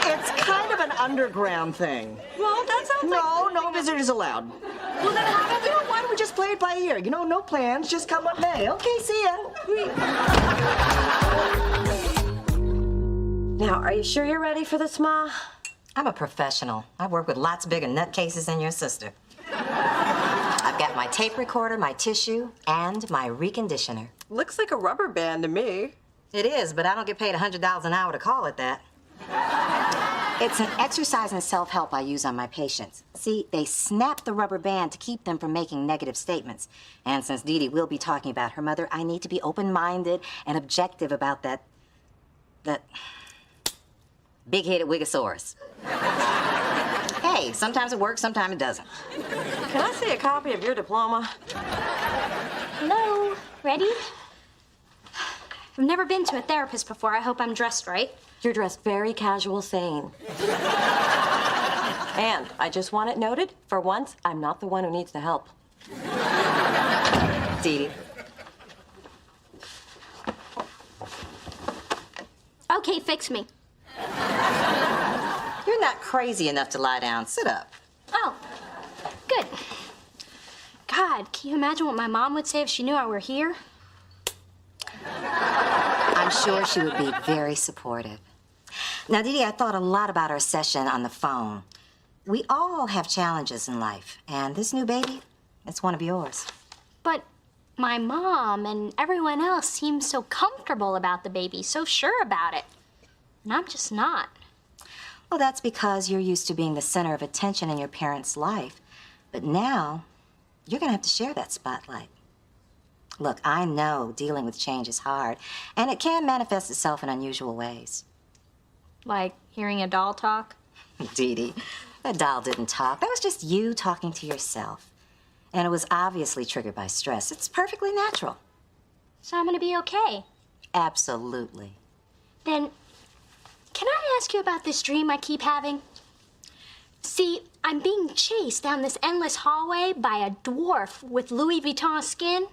It's kind of an underground thing. Well, that sounds like... No visitors allowed. Well, then how about, why don't we just play it by ear? No plans, just come what may. Okay, see ya. Now, are you sure you're ready for this, Ma? I'm a professional. I work with lots bigger nutcases than your sister. I've got my tape recorder, my tissue, and my reconditioner. Looks like a rubber band to me. It is, but I don't get paid $100 an hour to call it that. It's an exercise in self-help I use on my patients. See, they snap the rubber band to keep them from making negative statements. And since Dee Dee will be talking about her mother, I need to be open-minded and objective about that big-headed Wigosaurus. Hey, sometimes it works, sometimes it doesn't. Can I see a copy of your diploma? Hello, ready? I've never been to a therapist before. I hope I'm dressed right. You're dressed very casual sane. And I just want it noted, for once, I'm not the one who needs the help. Dee Dee. Okay, fix me. You're not crazy enough to lie down. Sit up. Oh, good. God, can you imagine what my mom would say if she knew I were here? I'm sure she would be very supportive. Now, Dee Dee, I thought a lot about our session on the phone. We all have challenges in life, and this new baby, it's one of yours. But my mom and everyone else seems so comfortable about the baby, so sure about it. And I'm just not. Well, that's because you're used to being the center of attention in your parents' life. But now, you're gonna have to share that spotlight. Look, I know dealing with change is hard, and it can manifest itself in unusual ways. Like hearing a doll talk? Dee Dee, that doll didn't talk. That was just you talking to yourself. And it was obviously triggered by stress. It's perfectly natural. So I'm gonna be okay. Absolutely. Then, can I ask you about this dream I keep having? See, I'm being chased down this endless hallway by a dwarf with Louis Vuitton skin.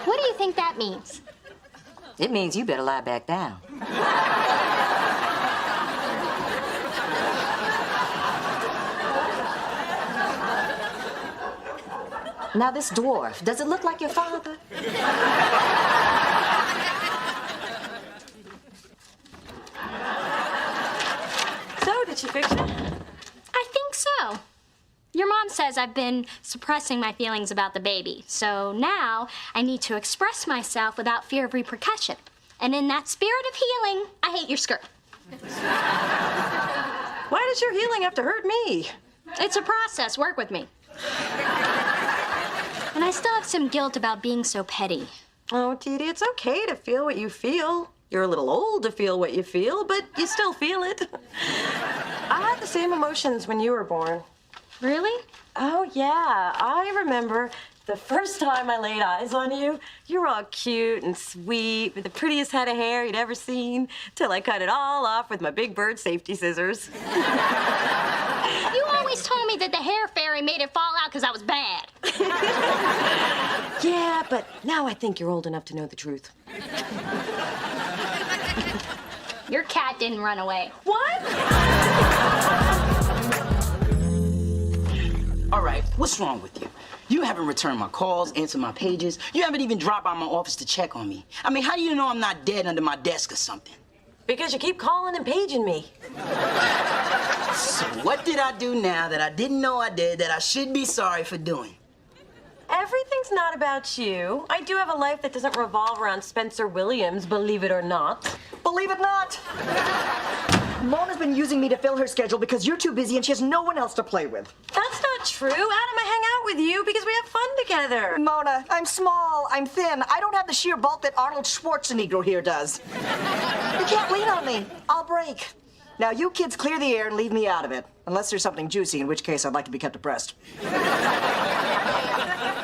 What do you think that means? It means you better lie back down. Now, this dwarf, does it look like your father? So, did she fix it? I think so. Your mom says I've been suppressing my feelings about the baby, so now I need to express myself without fear of repercussion. And in that spirit of healing, I hate your skirt. Why does your healing have to hurt me? It's a process. Work with me. And I still have some guilt about being so petty. Oh, Dee Dee, it's okay to feel what you feel. You're a little old to feel what you feel, but you still feel it. I had the same emotions when you were born. Really? Oh, yeah. I remember the first time I laid eyes on you. You were all cute and sweet, with the prettiest head of hair you'd ever seen, till I cut it all off with my big bird safety scissors. You always told me that the hair fairy made it fall out because I was bad. Yeah, but now I think you're old enough to know the truth. Your cat didn't run away. What? All right, what's wrong with you? You haven't returned my calls, answered my pages. You haven't even dropped by my office to check on me. I mean, how do you know I'm not dead under my desk or something? Because you keep calling and paging me. So what did I do now that I didn't know I did that I should be sorry for doing? Everything's not about you. I do have a life that doesn't revolve around Spencer Williams, believe it or not. Believe it not. Mona's been using me to fill her schedule because you're too busy and she has no one else to play with. That's not true. Adam, I hang out with you because we have fun together. Mona, I'm small, I'm thin. I don't have the sheer bulk that Arnold Schwarzenegger here does. You can't lean on me. I'll break. Now, you kids clear the air and leave me out of it. Unless there's something juicy, in which case I'd like to be kept abreast.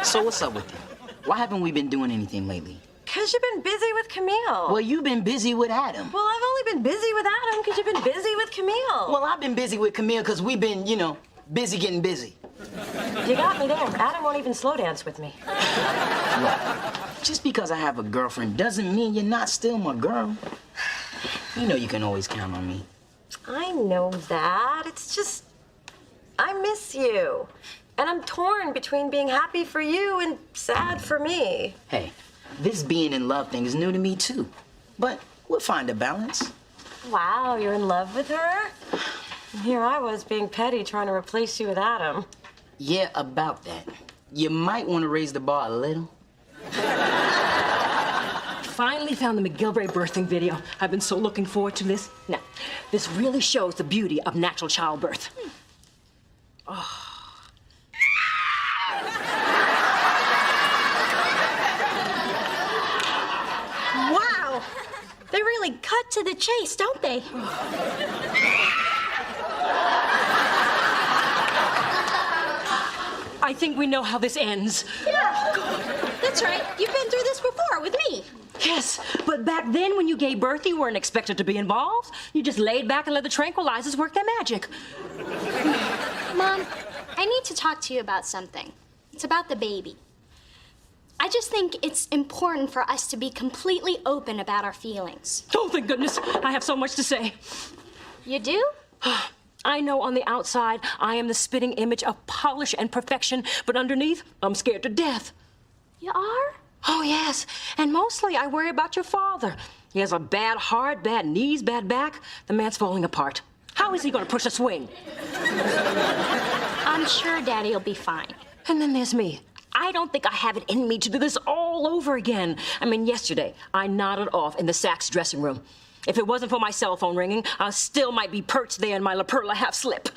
So what's up with you? Why haven't we been doing anything lately? Because you've been busy with Camille. Well, you've been busy with Adam. Well, I've only been busy with Adam because you've been busy with Camille. Well, I've been busy with Camille because we've been, busy getting busy. You got me there. Adam won't even slow dance with me. Look, just because I have a girlfriend doesn't mean you're not still my girl. You know you can always count on me. I know that. It's just, I miss you. And I'm torn between being happy for you and sad for me. Hey, this being in love thing is new to me too. But we'll find a balance. Wow, you're in love with her? And here I was being petty trying to replace you with Adam. Yeah, about that. You might want to raise the bar a little. Finally found the McGilvray birthing video. I've been so looking forward to this. Now, this really shows the beauty of natural childbirth. Oh. Wow! They really cut to the chase, don't they? I think we know how this ends. Yeah, that's right. You've been through this before with me. Yes, but back then when you gave birth, you weren't expected to be involved. You just laid back and let the tranquilizers work their magic. Mom, I need to talk to you about something. It's about the baby. I just think it's important for us to be completely open about our feelings. Oh, thank goodness. I have so much to say. You do? I know on the outside I am the spitting image of polish and perfection, but underneath, I'm scared to death. You are? Oh, yes. And mostly I worry about your father. He has a bad heart, bad knees, bad back. The man's falling apart. How is he going to push a swing? I'm sure Daddy will be fine. And then there's me. I don't think I have it in me to do this all over again. I mean, yesterday, I nodded off in the Saks dressing room. If it wasn't for my cell phone ringing, I still might be perched there in my La Perla half-slip.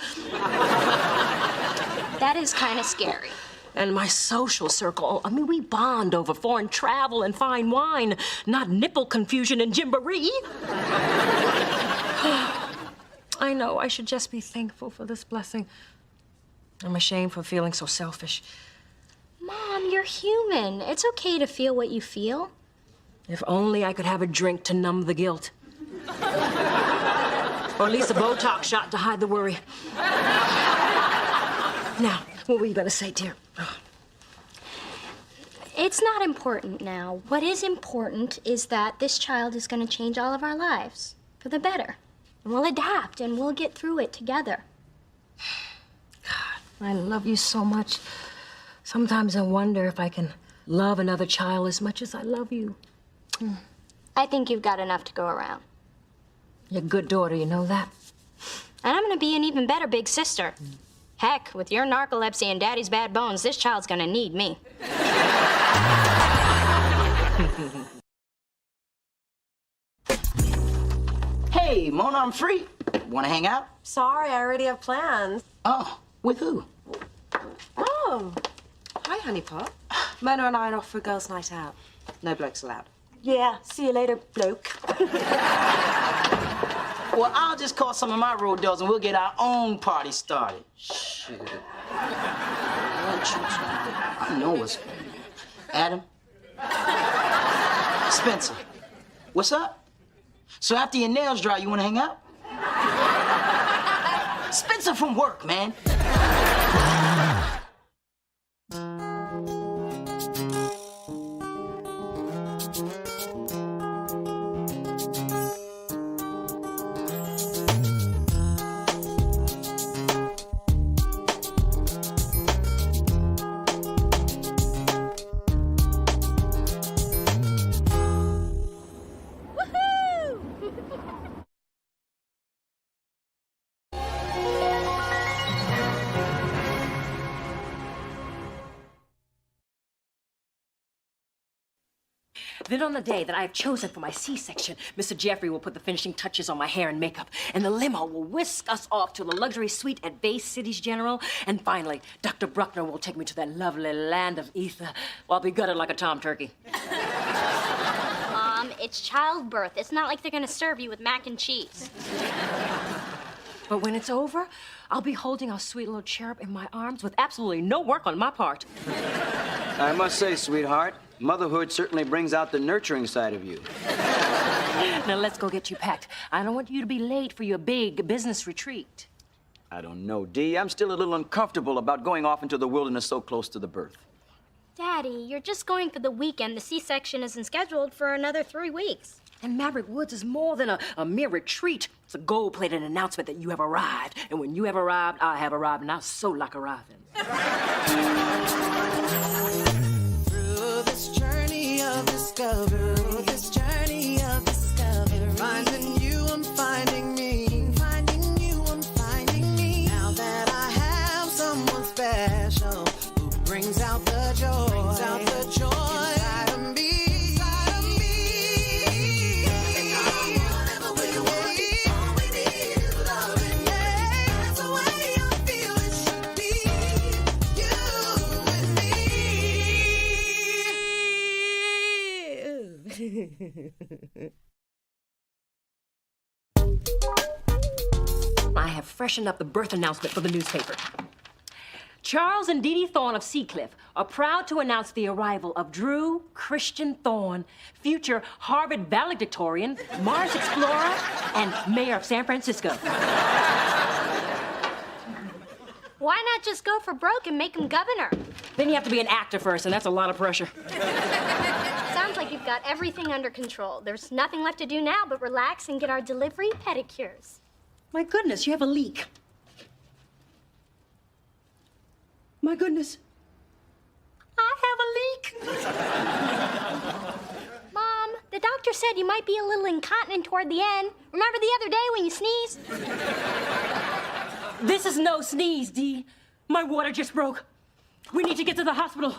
That is kind of scary. And my social circle, I mean, we bond over foreign travel and fine wine, not nipple confusion and gymboree. I know I should just be thankful for this blessing. I'm ashamed for feeling so selfish. Mom, you're human. It's okay to feel what you feel. If only I could have a drink to numb the guilt. Or at least a Botox shot to hide the worry. Now, what were you going to say, dear? It's not important now. What is important is that this child is going to change all of our lives for the better. And we'll adapt and we'll get through it together. God, I love you so much. Sometimes I wonder if I can love another child as much as I love you. I think you've got enough to go around. You're a good daughter, you know that? And I'm gonna be an even better big sister. Heck, with your narcolepsy and Daddy's bad bones, this child's gonna need me. Hey, Mona, I'm free. Want to hang out? Sorry, I already have plans. Oh, with who? Oh. Hi, honeypot. Mona and I are off for a girls' night out. No blokes allowed. Yeah, see you later, bloke. Well, I'll just call some of my road dogs and we'll get our own party started. Shit. I know what's... Adam? Spencer? What's up? So after your nails dry, you want to hang out? Spencer from work, man. Then on the day that I have chosen for my C-section, Mr. Jeffrey will put the finishing touches on my hair and makeup, and the limo will whisk us off to the luxury suite at Bay Cities General, and finally, Dr. Bruckner will take me to that lovely land of ether, while I'll be gutted like a tom turkey. It's childbirth. It's not like they're gonna serve you with mac and cheese. But when it's over, I'll be holding our sweet little cherub in my arms with absolutely no work on my part. I must say, sweetheart, motherhood certainly brings out the nurturing side of you. Now let's go get you packed. I don't want you to be late for your big business retreat. I don't know, Dee. I'm still a little uncomfortable about going off into the wilderness so close to the birth. Daddy, you're just going for the weekend. The C-section isn't scheduled for another 3 weeks. And Maverick Woods is more than a mere retreat. It's a gold-plated announcement that you have arrived. And when you have arrived, I have arrived, and I so like arriving. Through this journey of discovery, finding you, I'm finding me. Finding you, I'm finding me. Now that I have someone special who brings out the joy, inside of me. And whatever we want, all we need is love. Yeah, that's the way I feel it should be. You and me. I have freshened up the birth announcement for the newspaper. Charles and Dee Dee Thorne of Seacliff are proud to announce the arrival of Drew Christian Thorne, future Harvard valedictorian, Mars explorer, and mayor of San Francisco. Why not just go for broke and make him governor? Then you have to be an actor first, and that's a lot of pressure. Sounds like you've got everything under control. There's nothing left to do now but relax and get our delivery pedicures. My goodness, you have a leak. My goodness. I have a leak. Mom, the doctor said you might be a little incontinent toward the end. Remember the other day when you sneezed? This is no sneeze, Dee. My water just broke. We need to get to the hospital.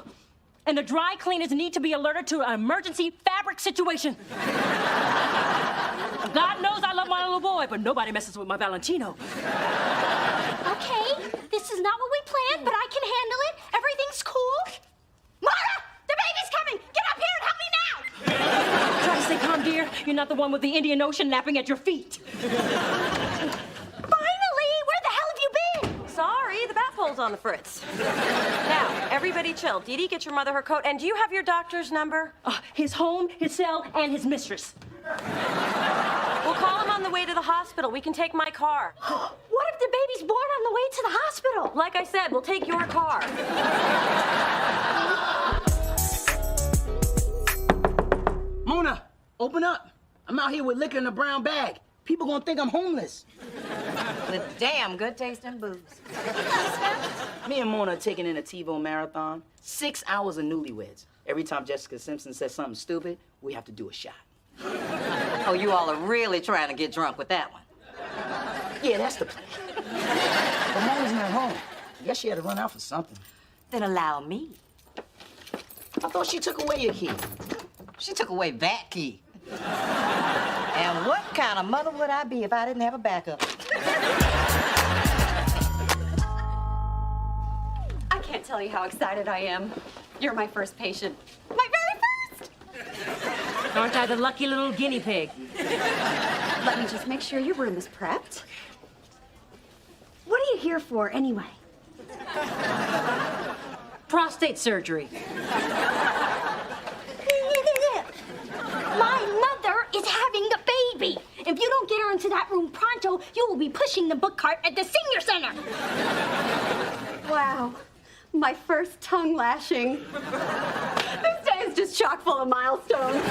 And the dry cleaners need to be alerted to an emergency fabric situation. God knows I love my little boy, but nobody messes with my Valentino. Okay, this is not what we planned, but I can handle it. Everything's cool. Mara, the baby's coming. Get up here and help me now. Try to stay calm, dear. You're not the one with the Indian Ocean napping at your feet. Sorry, the bath bowl's on the fritz. Now, everybody chill. Dee Dee, get your mother her coat. And do you have your doctor's number? His home, his cell, and his mistress. We'll call him on the way to the hospital. We can take my car. What if the baby's born on the way to the hospital? Like I said, we'll take your car. Mona, open up. I'm out here with liquor in a brown bag. People gonna think I'm homeless. With damn good taste in booze. Me and Mona are taking in a TiVo marathon. 6 hours of Newlyweds. Every time Jessica Simpson says something stupid, we have to do a shot. Oh, you all are really trying to get drunk with that one. Yeah, that's the plan. But Mona's not home. I guess she had to run out for something. Then allow me. I thought she took away your key. She took away that key. And what kind of mother would I be if I didn't have a backup? I can't tell you how excited I am. You're my first patient. My very first! Aren't I the lucky little guinea pig? Let me just make sure your room is prepped. What are you here for, anyway? Prostate surgery. My mother is having a baby. If you don't get her into that room pronto, you will be pushing the book cart at the senior center. Wow, my first tongue lashing. This day is just chock full of milestones.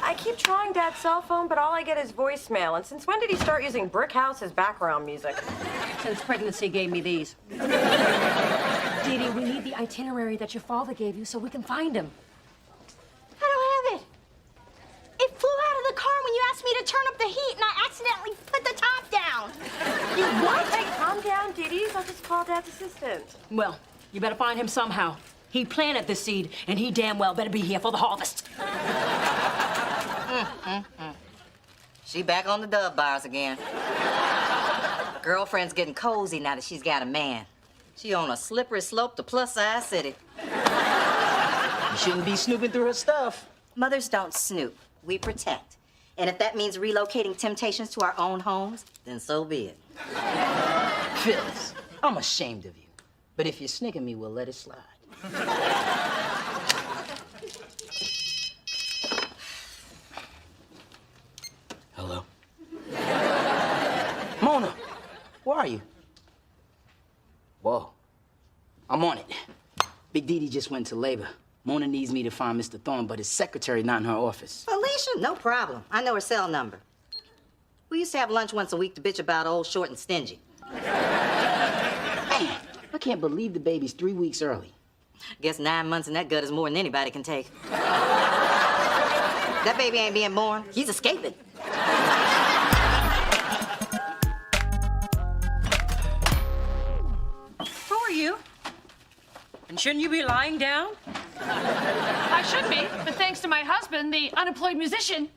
I keep trying Dad's cell phone, but all I get is voicemail. And since when did he start using Brick House as background music? Since pregnancy gave me these. Dee Dee, we need the itinerary that your father gave you so we can find him. I don't have it. It flew out of the car when you asked me to turn up the heat, and I accidentally put the top down. You what? Hey, calm down, Dee Dee. I'll just call Dad's assistant. Well, you better find him somehow. He planted this seed, and he damn well better be here for the harvest. She back on the Dove bars again. Girlfriend's getting cozy now that she's got a man. She on a slippery slope to plus-size city. You shouldn't be snooping through her stuff. Mothers don't snoop. We protect. And if that means relocating Temptations to our own homes, then so be it. Phyllis, I'm ashamed of you. But if you're snicking me, we'll let it slide. Hello? Mona, where are you? Whoa. I'm on it. Big Dee Dee just went to labor. Mona needs me to find Mr. Thorne, but his secretary not in her office. Alicia, no problem. I know her cell number. We used to have lunch once a week to bitch about old, short, and stingy. Man, I can't believe the baby's 3 weeks early. Guess 9 months in that gut is more than anybody can take. That baby ain't being born. He's escaping. Who are you? And shouldn't you be lying down? I should be, but thanks to my husband, the unemployed musician,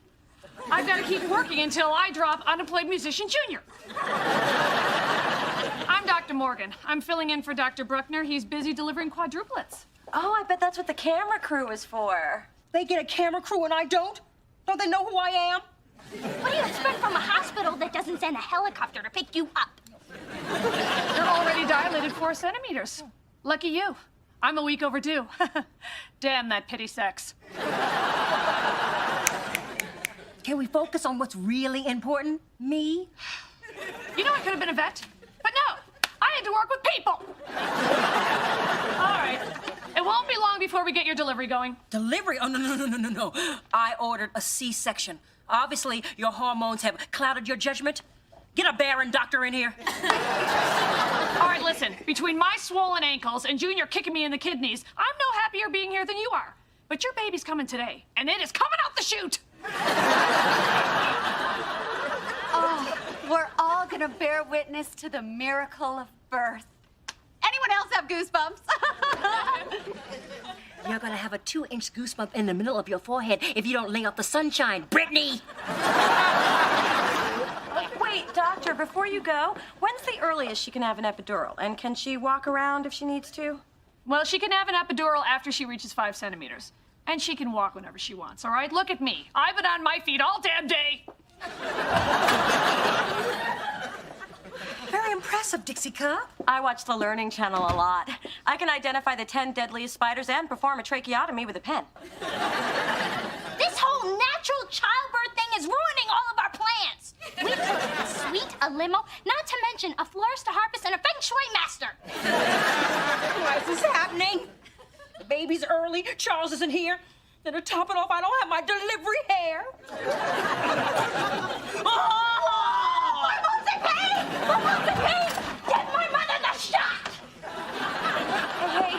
I've got to keep working until I drop Unemployed Musician Jr. I'm Dr. Morgan. I'm filling in for Dr. Bruckner. He's busy delivering quadruplets. Oh, I bet that's what the camera crew is for. They get a camera crew and I don't? Don't they know who I am? What do you expect from a hospital that doesn't send a helicopter to pick you up? You're already dilated 4 centimeters. Lucky you. I'm a week overdue. Damn that pity sex. Can we focus on what's really important? Me? You know I could have been a vet, but no. I had to work with people. All right. It won't be long before we get your delivery going. Delivery? Oh, no. I ordered a C-section. Obviously, your hormones have clouded your judgment. Get a Baron doctor in here. All right, listen. Between my swollen ankles and Junior kicking me in the kidneys, I'm no happier being here than you are. But your baby's coming today, and it is coming out the chute. Oh, we're all gonna bear witness to the miracle of birth. Anyone else have goosebumps? You're gonna have a 2-inch goosebump in the middle of your forehead if you don't lay off the sunshine, Brittany! Wait, doctor, before you go, when's the earliest she can have an epidural? And can she walk around if she needs to? Well, she can have an epidural after she reaches 5 centimeters. And she can walk whenever she wants, all right? Look at me. I've been on my feet all damn day. Very impressive, Dixie Cup. I watch the Learning Channel a lot. I can identify the 10 deadliest spiders and perform a tracheotomy with a pen. This whole natural childbirth thing is ruining all of our plans. We took a suite, a limo, not to mention a florist, a harpist, and a feng shui master. Why is this happening? The baby's early, Charles isn't here. Then to top it off, I don't have my delivery hair. Get my mother the shot!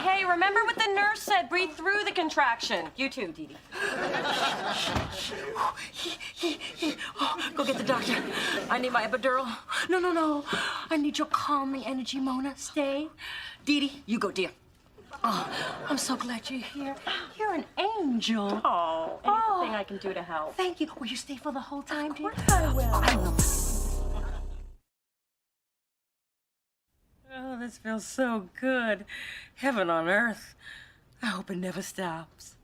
Hey, remember what the nurse said. Breathe through the contraction. You too, Dee Dee. Go get the doctor. I need my epidural. No. I need your calming energy, Mona. Stay. Dee Dee, you go, dear. Oh, I'm so glad you're here. You're an angel. Oh, anything I can do to help. Thank you. Will you stay for the whole time, dear? Of course I will. I will. Oh, this feels so good. Heaven on earth. I hope it never stops.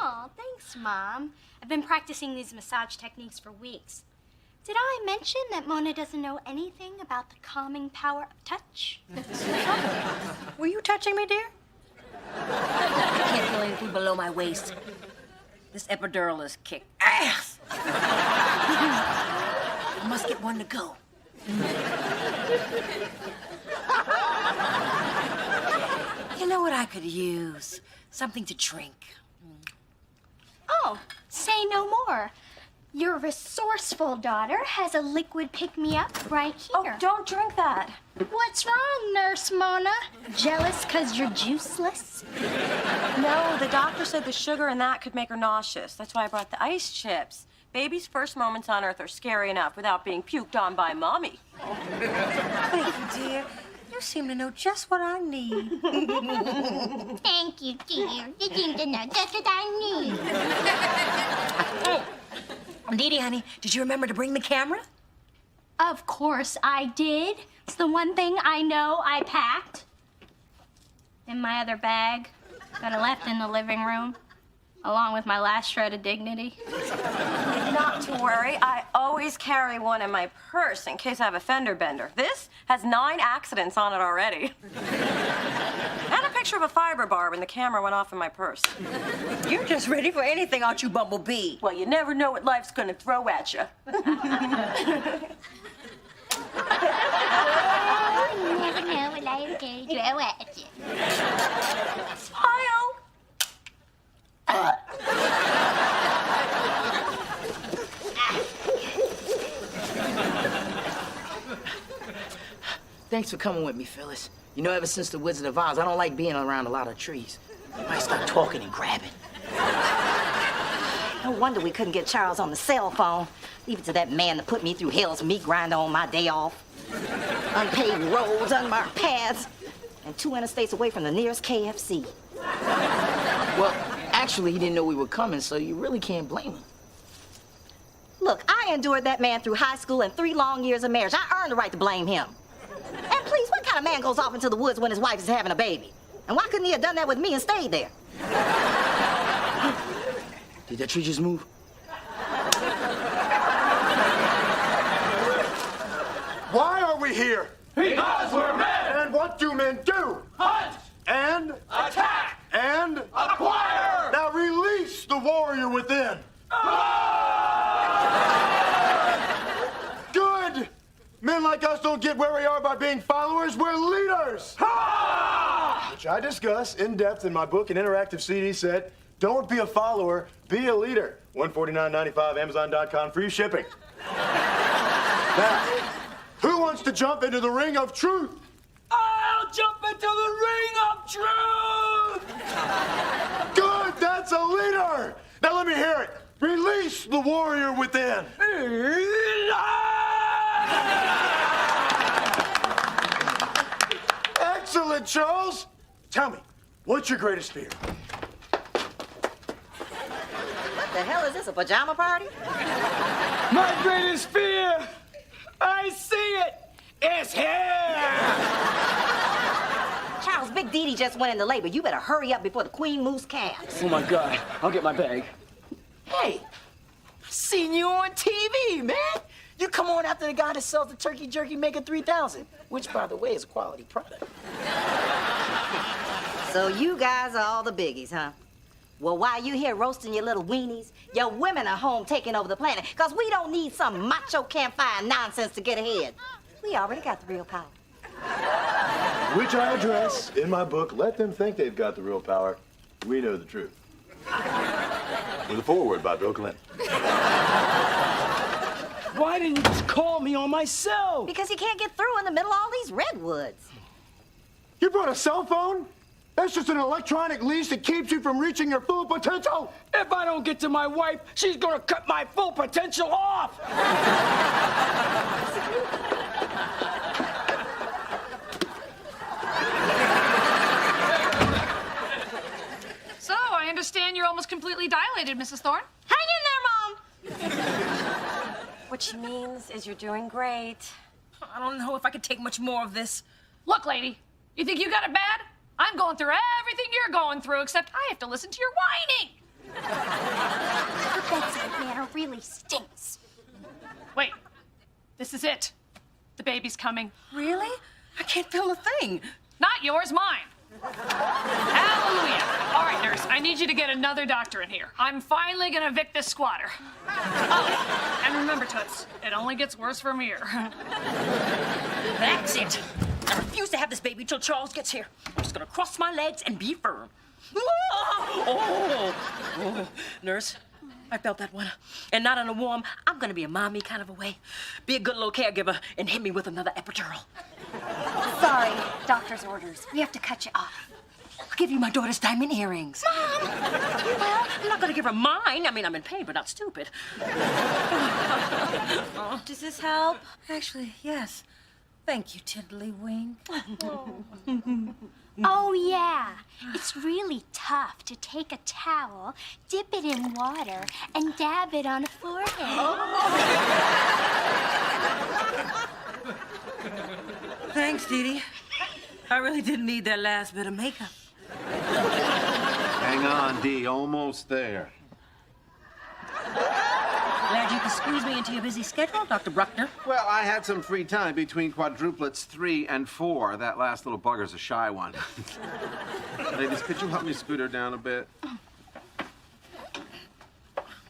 Oh, thanks, Mom. I've been practicing these massage techniques for weeks. Did I mention that Mona doesn't know anything about the calming power of touch? Were you touching me, dear? I can't feel anything below my waist. This epidural is kick ass. I must get one to go. You know what I could use? Something to drink. Oh, say no more. Your resourceful daughter has a liquid pick-me-up right here. Oh, don't drink that. What's wrong, Nurse Mona? Jealous because you're juiceless? No, the doctor said the sugar in that could make her nauseous. That's why I brought the ice chips. Baby's first moments on Earth are scary enough without being puked on by Mommy. Thank you, dear. You seem to know just what I need. Thank you, dear. You seem to know just what I need. Oh, Dee Dee, honey, did you remember to bring the camera? Of course I did. It's the one thing I know I packed. In my other bag that I left in the living room, along with my last shred of dignity. Not to worry, I always carry one in my purse in case I have a fender bender. This has 9 accidents on it already. And a picture of a fiber bar when the camera went off in my purse. You're just ready for anything, aren't you, Bumblebee? Well, you never know what life's gonna throw at you. You never know what life's going to throw at you. Smile! Thanks for coming with me, Phyllis. You know, ever since the Wizard of Oz, I don't like being around a lot of trees. You might start talking and grabbing. No wonder we couldn't get Charles on the cell phone. Leave it to that man to put me through hell's meat grinder on my day off. Unpaved roads, unmarked paths, and 2 interstates away from the nearest KFC. Well, actually, he didn't know we were coming, so you really can't blame him. Look, I endured that man through high school and 3 long years of marriage. I earned the right to blame him. And please, what kind of man goes off into the woods when his wife is having a baby? And why couldn't he have done that with me and stayed there? Did that tree just move? Why are we here? Because we're men! And what do men do? Hunt! And? Attack! And? Acquire! Now release the warrior within! Good! Men like us don't get where we are by being followers, we're leaders! Which I discuss in depth in my book and interactive CD set, Don't Be a Follower, Be a Leader. $149.95, Amazon.com, free shipping. Now, who wants to jump into the ring of truth? I'll jump into the ring of truth! Good, that's a leader! Now let me hear it. Release the warrior within. Excellent, Charles. Tell me, what's your greatest fear? What the hell is this, a pajama party? My greatest fear, I see it, it's here! Charles, Big Dee Dee just went into labor. You better hurry up before the queen moves calves. Oh my God, I'll get my bag. Hey, I seen you on TV, man. You come on after the guy that sells the turkey jerky making 3,000, which, by the way, is a quality product. So you guys are all the biggies, huh? Well, while you here roasting your little weenies, your women are home taking over the planet, because we don't need some macho campfire nonsense to get ahead. We already got the real power. Which I address in my book, Let Them Think They've Got the Real Power. We know the truth. With a foreword by Bill Clinton. Why didn't you just call me on my cell? Because you can't get through in the middle of all these redwoods. You brought a cell phone? That's just an electronic leash that keeps you from reaching your full potential. If I don't get to my wife, she's gonna cut my full potential off. So, I understand you're almost completely dilated, Mrs. Thorne. Hang in there, Mom! What she means is you're doing great. I don't know if I could take much more of this. Look, lady, you think you got it bad? I'm going through everything you're going through, except I have to listen to your whining. Her bedside manner really stinks. Wait, this is it. The baby's coming. Really? I can't feel a thing. Not yours, mine. Hallelujah. All right, nurse, I need you to get another doctor in here. I'm finally gonna evict this squatter. Oh, and remember, Toots, it only gets worse from here. That's it. I refuse to have this baby till Charles gets here. I'm just gonna cross my legs and be firm. Oh, nurse, I felt that one. And not in a warm, I'm gonna be a mommy kind of a way. Be a good little caregiver and hit me with another epidural. Sorry, doctor's orders. We have to cut you off. I'll give you my daughter's diamond earrings. Mom! Well, I'm not gonna give her mine. I mean, I'm in pain, but not stupid. Does this help? Actually, yes. Thank you, Tiddlywink. Oh, yeah. It's really tough to take a towel, dip it in water, and dab it on a forehead. Thanks, Dee Dee. I really didn't need that last bit of makeup. Hang on, Dee. Almost there. Glad you could squeeze me into your busy schedule, Dr. Bruckner. Well, I had some free time between quadruplets 3 and 4. That last little bugger's a shy one. Ladies, could you help me scoot her down a bit?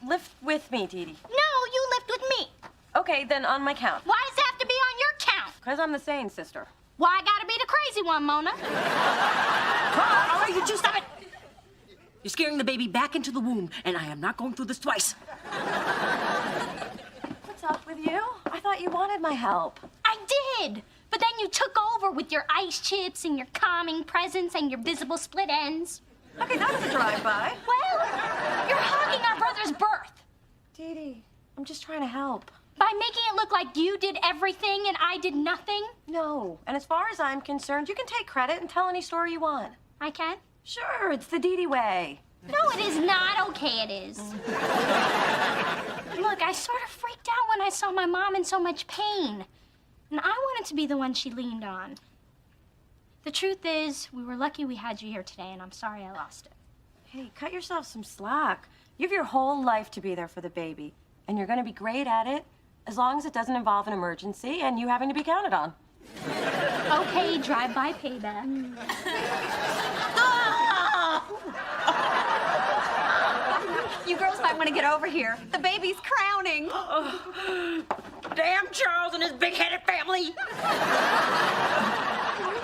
Lift with me, Dee Dee. No, you lift with me. Okay, then on my count. Why does it have to be on your count? Because I'm the sane sister. Why I gotta be the crazy one, Mona? All right, you two, stop it. You're scaring the baby back into the womb, and I am not going through this twice. What's up with you? I thought you wanted my help. I did, but then you took over with your ice chips and your calming presence and your visible split ends. Okay, that was a drive-by. Well, you're hogging our brother's birth. Dee Dee, I'm just trying to help. By making it look like you did everything and I did nothing? No, and as far as I'm concerned, you can take credit and tell any story you want. I can? Sure, it's the Dee Dee way. No, it is not. Okay, it is. Look, I sort of freaked out when I saw my mom in so much pain. And I wanted to be the one she leaned on. The truth is, we were lucky we had you here today, and I'm sorry I lost it. Hey, cut yourself some slack. You have your whole life to be there for the baby. And you're going to be great at it, as long as it doesn't involve an emergency and you having to be counted on. Okay, drive-by payback. You girls might want to get over here. The baby's crowning. Damn Charles and his big-headed family.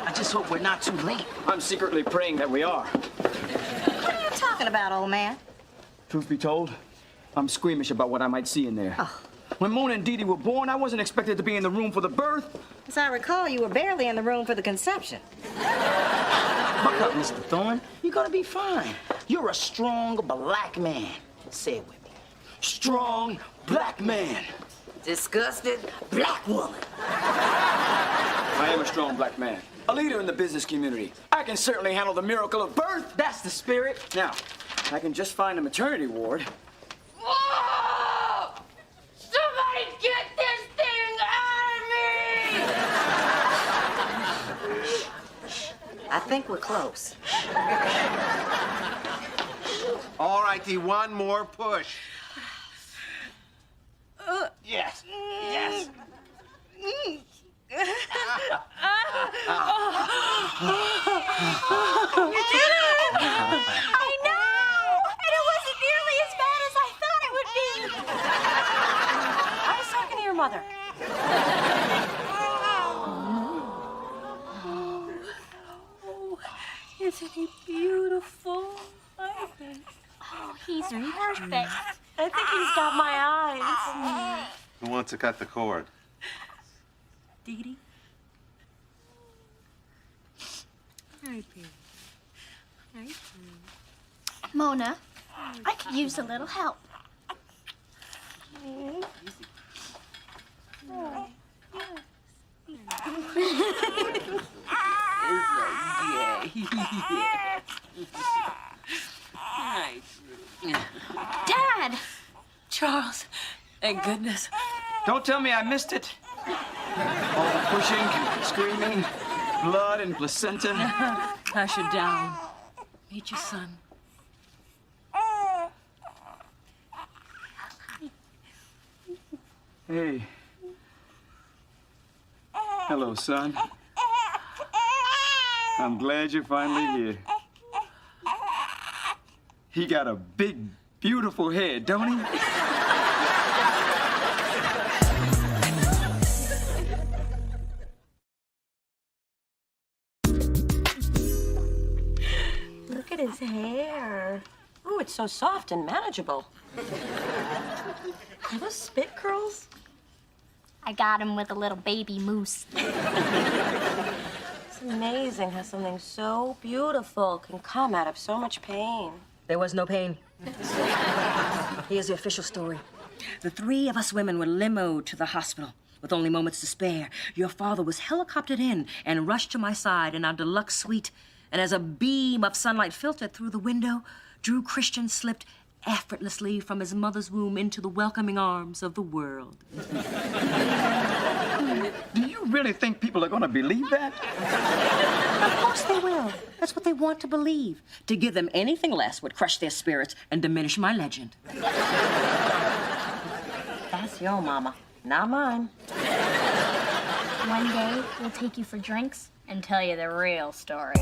I just hope we're not too late. I'm secretly praying that we are. What are you talking about, old man? Truth be told, I'm squeamish about what I might see in there. When Mona and Dee Dee were born, I wasn't expected to be in the room for the birth. As I recall, you were barely in the room for the conception. Buck up, Mr. Thorne. You're gonna be fine. You're a strong black man. Say it with me. Strong black man. Disgusted black woman. I am a strong black man. A leader in the business community. I can certainly handle the miracle of birth. That's the spirit. Now, I can just find a maternity ward. Whoa! Somebody get this thing out of me! I think we're close. All right, Dee, one more push. Yes. Yes. I know! And it wasn't nearly as bad as I thought it would be. I was talking to your mother. Isn't he beautiful? Oh, he's perfect. I think he's got my eyes. Who wants to cut the cord? Dee Dee? Hi, baby. Hi, Mona, I could use a little help. Dad! Charles, thank goodness. Don't tell me I missed it. All the pushing, screaming, blood and placenta. Hush her down. Meet your son. Hey. Hello, son. I'm glad you're finally here. He got a big, beautiful head, don't he? Look at his hair. Oh, it's so soft and manageable. Are those spit curls? I got him with a little baby moose. It's amazing how something so beautiful can come out of so much pain. There was no pain. Here's the official story. The three of us women were limoed to the hospital with only moments to spare. Your father was helicoptered in and rushed to my side in our deluxe suite. And as a beam of sunlight filtered through the window, Drew Christian slipped effortlessly from his mother's womb into the welcoming arms of the world. Do you really think people are going to believe that? Of course they will. That's what they want to believe. To give them anything less would crush their spirits and diminish my legend. That's your mama, not mine. One day, we'll take you for drinks and tell you the real story.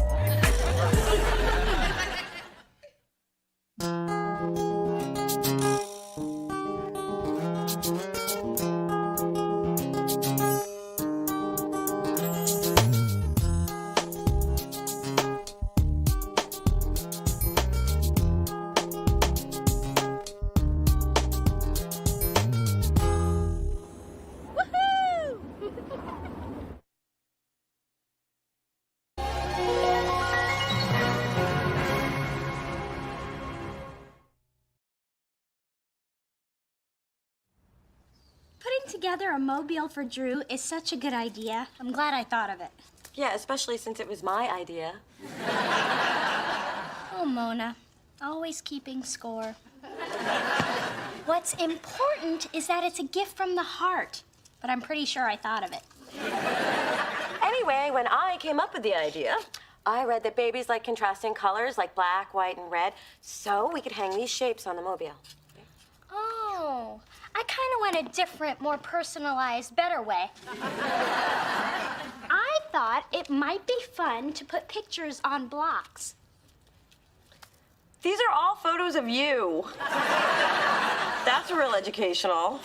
Putting together a mobile for Drew is such a good idea. I'm glad I thought of it. Yeah, especially since it was my idea. Oh, Mona, always keeping score. What's important is that it's a gift from the heart, but I'm pretty sure I thought of it. Anyway, when I came up with the idea, I read that babies like contrasting colors like black, white, and red, so we could hang these shapes on the mobile. Oh, I kind of went a different, more personalized, better way. I thought it might be fun to put pictures on blocks. These are all photos of you. That's real educational.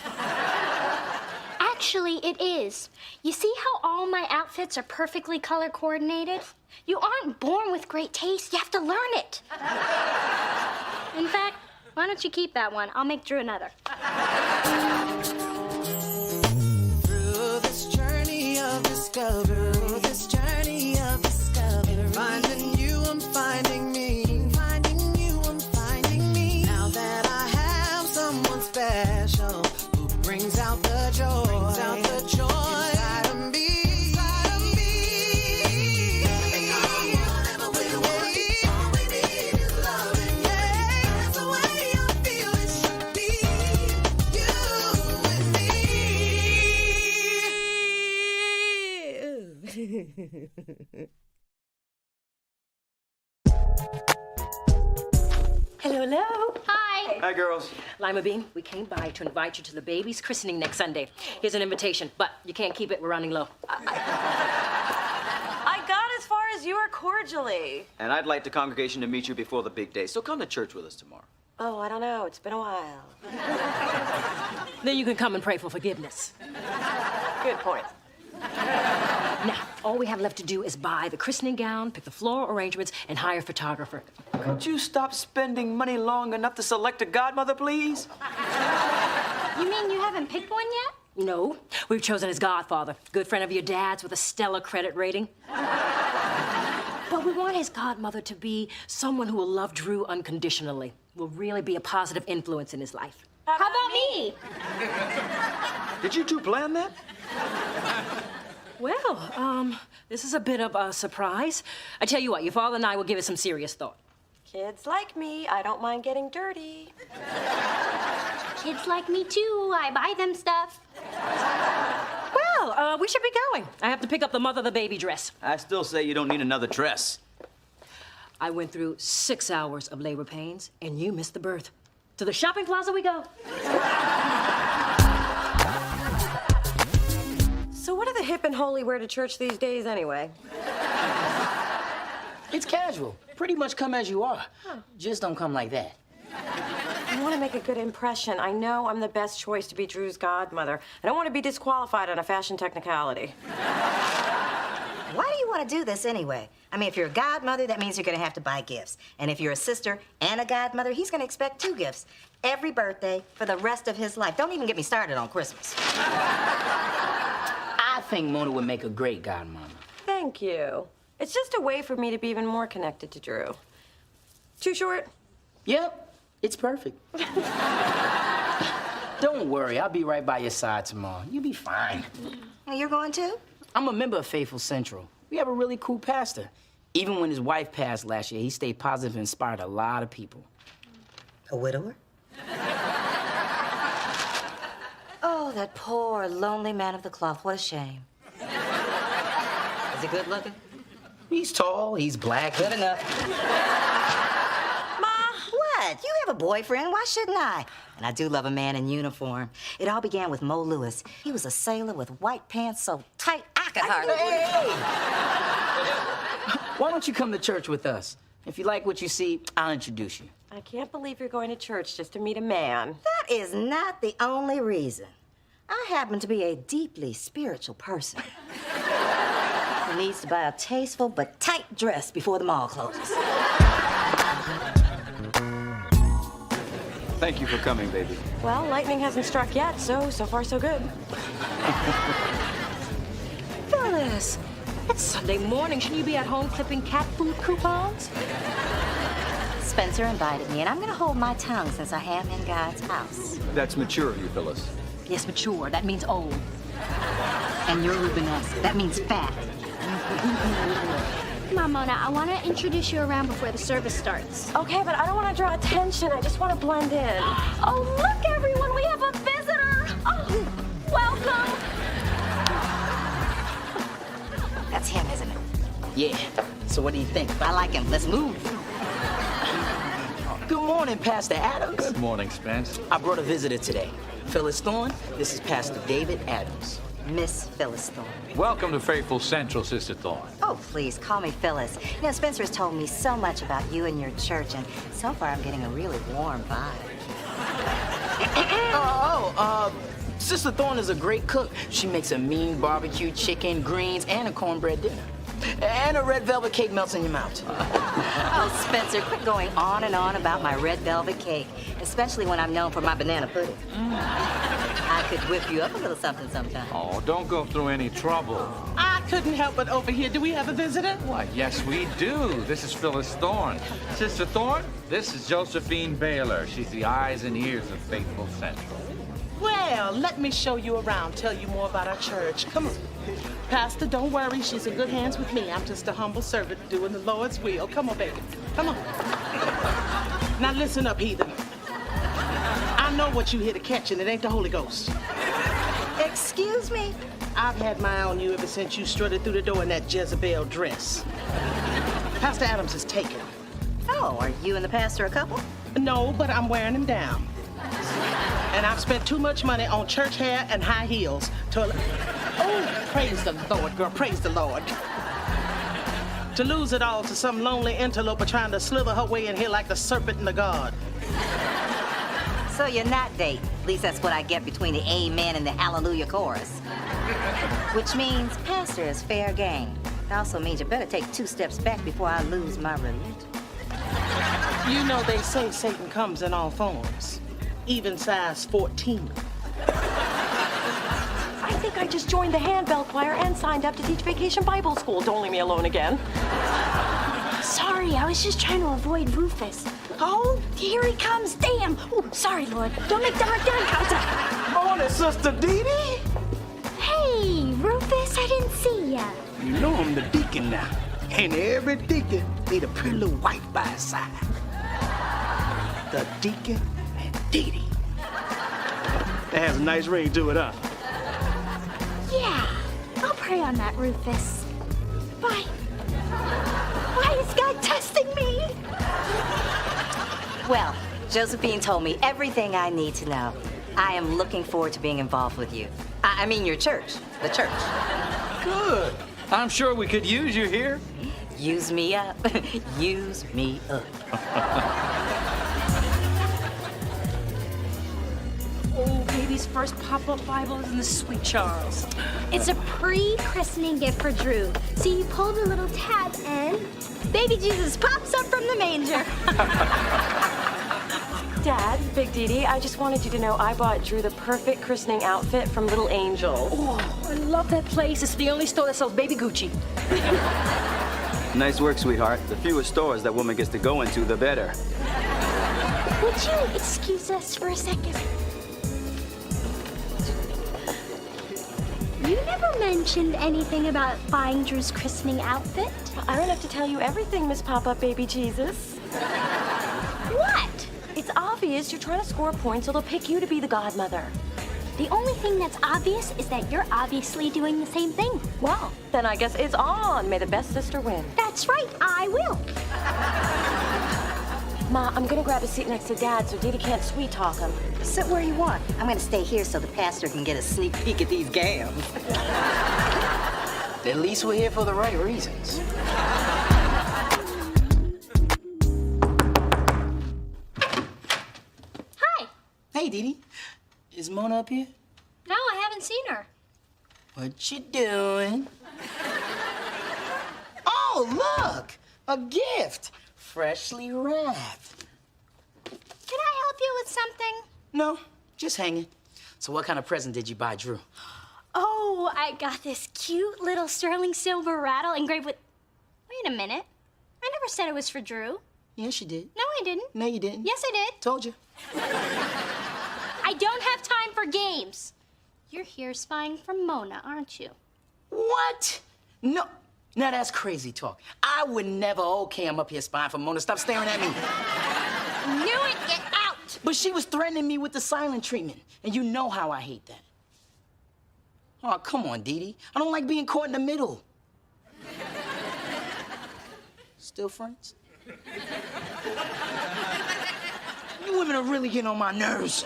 Actually, it is. You see how all my outfits are perfectly color coordinated? You aren't born with great taste. You have to learn it. In fact, why don't you keep that one? I'll make Drew another. Through this journey of discovery, finding you, I'm finding me. Finding you, I'm finding me. Now that I have someone special who brings out the joy, inside of me. Whatever we want, all we need is loving. That's the way I feel it should be. You and me. Hello, hello. Hi. Hi, girls. Lima Bean, we came by to invite you to the baby's christening next Sunday. Here's an invitation, but you can't keep it. We're running low. I got as far as you are cordially. And I'd like the congregation to meet you before the big day, so come to church with us tomorrow. Oh, I don't know. It's been a while. Then you can come and pray for forgiveness. Good point. Now, all we have left to do is buy the christening gown, pick the floral arrangements, and hire a photographer. Could you stop spending money long enough to select a godmother, please? You mean you haven't picked one yet? No, we've chosen his godfather, good friend of your dad's with a stellar credit rating. But we want his godmother to be someone who will love Drew unconditionally, will really be a positive influence in his life. How about me? Did you two plan that? Well, this is a bit of a surprise. I tell you what, your father and I will give it some serious thought. Kids like me, I don't mind getting dirty. Kids like me too. I buy them stuff. Well, we should be going. I have to pick up the mother of the baby dress. I still say you don't need another dress. I went through 6 hours of labor pains, and you missed the birth. To the shopping plaza we go. So what do the hip and holy wear to church these days anyway? It's casual. Pretty much come as you are. Just don't come like that. I want to make a good impression. I know I'm the best choice to be Drew's godmother. I don't want to be disqualified on a fashion technicality. Why do you want to do this anyway? I mean, if you're a godmother, that means you're going to have to buy gifts. And if you're a sister and a godmother, he's going to expect 2 gifts every birthday for the rest of his life. Don't even get me started on Christmas. I think Mona would make a great godmama. Thank you. It's just a way for me to be even more connected to Drew. Too short? Yep, it's perfect. Don't worry, I'll be right by your side tomorrow. You'll be fine. You're going too? I'm a member of Faithful Central. We have a really cool pastor. Even when his wife passed last year, he stayed positive and inspired a lot of people. A widower? Oh, that poor, lonely man of the cloth. What a shame. Is he good looking? He's tall, he's black. Good enough. Ma, what? You have a boyfriend. Why shouldn't I? And I do love a man in uniform. It all began with Mo Lewis. He was a sailor with white pants so tight I could hardly... Hey! Why don't you come to church with us? If you like what you see, I'll introduce you. I can't believe you're going to church just to meet a man. That is not the only reason. I happen to be a deeply spiritual person who needs to buy a tasteful but tight dress before the mall closes. Thank you for coming, baby. Well, lightning hasn't struck yet, so far so good. Phyllis, it's Sunday morning. Shouldn't you be at home clipping cat food coupons? Spencer invited me, and I'm going to hold my tongue since I am in God's house. That's mature of you, Phyllis. Yes, mature. That means old. And you're Rubenesque. That means fat. Come on, Mona. I want to introduce you around before the service starts. Okay, but I don't want to draw attention. I just want to blend in. Oh, look, everyone. We have a visitor. Oh, welcome. That's him, isn't it? Yeah. So what do you think? I like him. Let's move. Good morning, Pastor Adams. Good morning, Spence. I brought a visitor today. Phyllis Thorne, this is Pastor David Adams. Miss Phyllis Thorne. Welcome to Faithful Central, Sister Thorne. Oh, please, call me Phyllis. You know, Spencer's told me so much about you and your church, and so far I'm getting a really warm vibe. Sister Thorne is a great cook. She makes a mean barbecue chicken, greens, and a cornbread dinner. And a red velvet cake melts in your mouth. Oh, Spencer, quit going on and on about my red velvet cake, especially when I'm known for my banana pudding. I could whip you up a little something sometime. Oh, don't go through any trouble. I couldn't help but overhear. Do we have a visitor? Why, yes, we do. This is Phyllis Thorne. Sister Thorne, this is Josephine Baylor. She's the eyes and ears of Faithful Central. Well, let me show you around, tell you more about our church. Come on. Pastor, don't worry. She's in good hands with me. I'm just a humble servant doing the Lord's will. Come on, baby. Come on. Now listen up, heathen. I know what you here to catch, and it ain't the Holy Ghost. Excuse me? I've had my eye on you ever since you strutted through the door in that Jezebel dress. Pastor Adams is taken. Oh, are you and the pastor a couple? No, but I'm wearing him down. And I've spent too much money on church hair and high heels to... Oh, praise the Lord, girl, praise the Lord. To lose it all to some lonely interloper trying to slither her way in here like the serpent in the garden. So you're not dating. At least that's what I get between the amen and the hallelujah chorus. Which means pastor is fair game. It also means you better take 2 steps back before I lose my religion. You know they say Satan comes in all forms, even size 14. I think I just joined the handbell choir and signed up to teach Vacation Bible School. Don't leave me alone again. Sorry, I was just trying to avoid Rufus. Oh, here he comes. Damn. Oh, sorry, Lord. Don't make the hard gun contact. Morning, Sister Dee Dee. Hey, Rufus, I didn't see ya. You know I'm the deacon now. And every deacon need a pretty little wife by his side. The deacon and Dee Dee. That has a nice ring to it, huh? Yeah, I'll pray on that, Rufus. Bye. Why is God testing me? Well, Josephine told me everything I need to know. I am looking forward to being involved with you. I mean your church, the church. Good. I'm sure we could use you here. Use me up. Use me up. Oh, baby's first pop-up Bible is in the Sweet Charles. It's a pre-christening gift for Drew. So you pull the little tab and baby Jesus pops up from the manger. Dad, Big Dee Dee, I just wanted you to know I bought Drew the perfect christening outfit from Little Angel. Oh, I love that place. It's the only store that sells baby Gucci. Nice work, sweetheart. The fewer stores that woman gets to go into, the better. Would you excuse us for a second? You never mentioned anything about buying Drew's christening outfit. I don't have to tell you everything, Miss Pop-Up Baby Jesus. What? It's obvious you're trying to score points so they'll pick you to be the godmother. The only thing that's obvious is that you're obviously doing the same thing. Well, then I guess it's on. May the best sister win. That's right, I will. Ma, I'm gonna grab a seat next to Dad so Dee Dee can't sweet talk him. Sit where you want. I'm gonna stay here so the pastor can get a sneak peek at these gams. At least we're here for the right reasons. Hi. Hey, Dee Dee. Is Mona up here? No, I haven't seen her. What you doing? Oh, look! A gift! Freshly wrapped. Can I help you with something? No, just hanging. So what kind of present did you buy Drew? Oh, I got this cute little sterling silver rattle engraved with... Wait a minute. I never said it was for Drew. Yes, you did. No, I didn't. No, you didn't. Yes, I did. Told you. I don't have time for games. You're here spying for Mona, aren't you? What? No. Now that's crazy talk. I would never. Okay, I'm up here spying for Mona. Stop staring at me. Knew it. Get out. But she was threatening me with the silent treatment. And you know how I hate that. Oh, come on, Dee Dee. I don't like being caught in the middle. Still friends? You women are really getting on my nerves.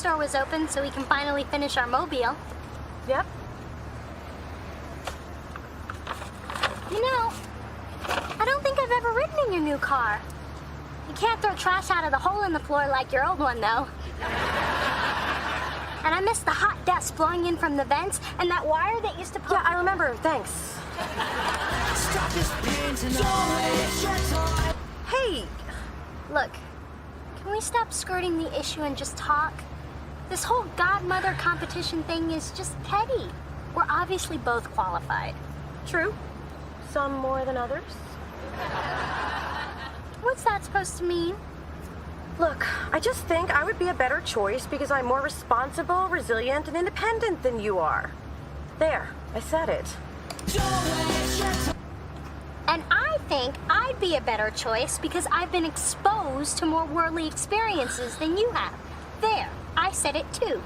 store was open so we can finally finish our mobile. Yep. You know, I don't think I've ever ridden in your new car. You can't throw trash out of the hole in the floor like your old one, though. And I miss the hot dust blowing in from the vents and that wire that used to put... Yeah, I remember. Thanks. Hey! Look, can we stop skirting the issue and just talk? This whole godmother competition thing is just petty. We're obviously both qualified. True. Some more than others. What's that supposed to mean? Look, I just think I would be a better choice because I'm more responsible, resilient, and independent than you are. There, I said it. And I think I'd be a better choice because I've been exposed to more worldly experiences than you have. There, I said it too.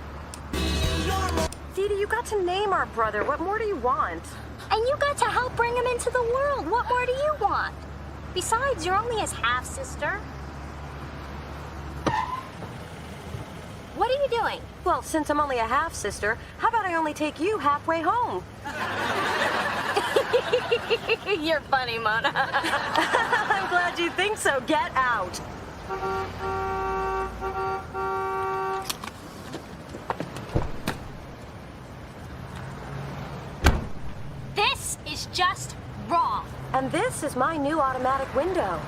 Dee Dee, you got to name our brother. What more do you want? And you got to help bring him into the world. What more do you want? Besides, you're only his half-sister. What are you doing? Well, since I'm only a half-sister, how about I only take you halfway home? You're funny, Mona. I'm glad you think so. Get out. This is just wrong. And this is my new automatic window.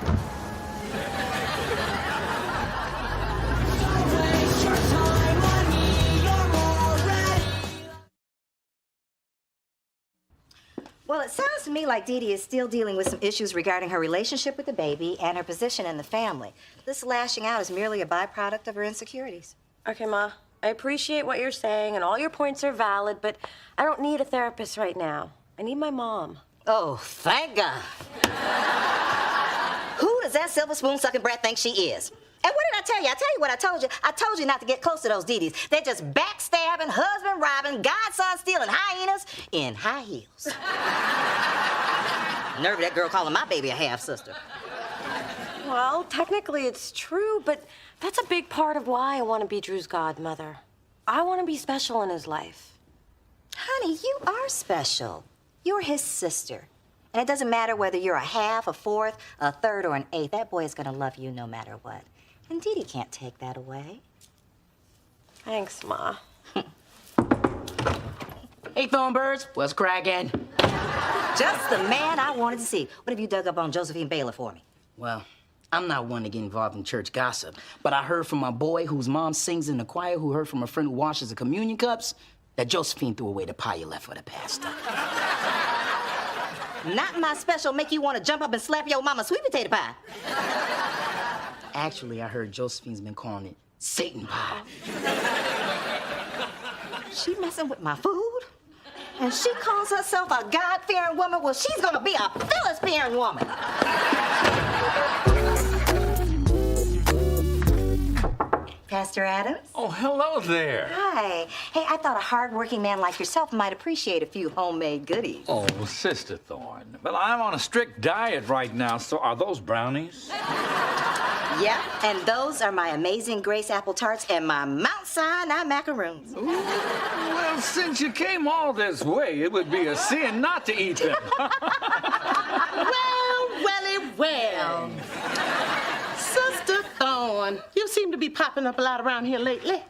Well, it sounds to me like Dee Dee is still dealing with some issues regarding her relationship with the baby and her position in the family. This lashing out is merely a byproduct of her insecurities. Okay, Ma. I appreciate what you're saying, and all your points are valid, but I don't need a therapist right now. I need my mom. Oh, thank God. Who does that silver spoon sucking brat think she is? And what did I tell you? I tell you what I told you. I told you not to get close to those Dee-Dees. They're just backstabbing, husband robbing, godson stealing hyenas in high heels. Nerve of that girl calling my baby a half-sister. Well, technically it's true, but that's a big part of why I want to be Drew's godmother. I want to be special in his life. Honey, you are special. You're his sister. And it doesn't matter whether you're a half, a fourth, a third, or an eighth. That boy is going to love you no matter what. And Dee Dee can't take that away. Thanks, Ma. Hey, Thornbirds, what's cracking? Just the man I wanted to see. What have you dug up on Josephine Baylor for me? Well, I'm not one to get involved in church gossip, but I heard from my boy whose mom sings in the choir, who heard from a friend who washes the communion cups, that Josephine threw away the pie you left for the pastor. Not my special make you want to jump up and slap your mama's sweet potato pie. Actually, I heard Josephine's been calling it Satan pie. She messing with my food? And she calls herself a God-fearing woman? Well, she's gonna be a Phyllis-fearing woman. Pastor Adams? Oh, hello there. Hi. Hey, I thought a hard-working man like yourself might appreciate a few homemade goodies. Oh, Sister Thorne. Well, I'm on a strict diet right now, so are those brownies? Yeah, and those are my Amazing Grace apple tarts and my Mount Sinai macaroons. Ooh, well, since you came all this way, it would be a sin not to eat them. Well. Sister Thorne, you seem to be popping up a lot around here lately.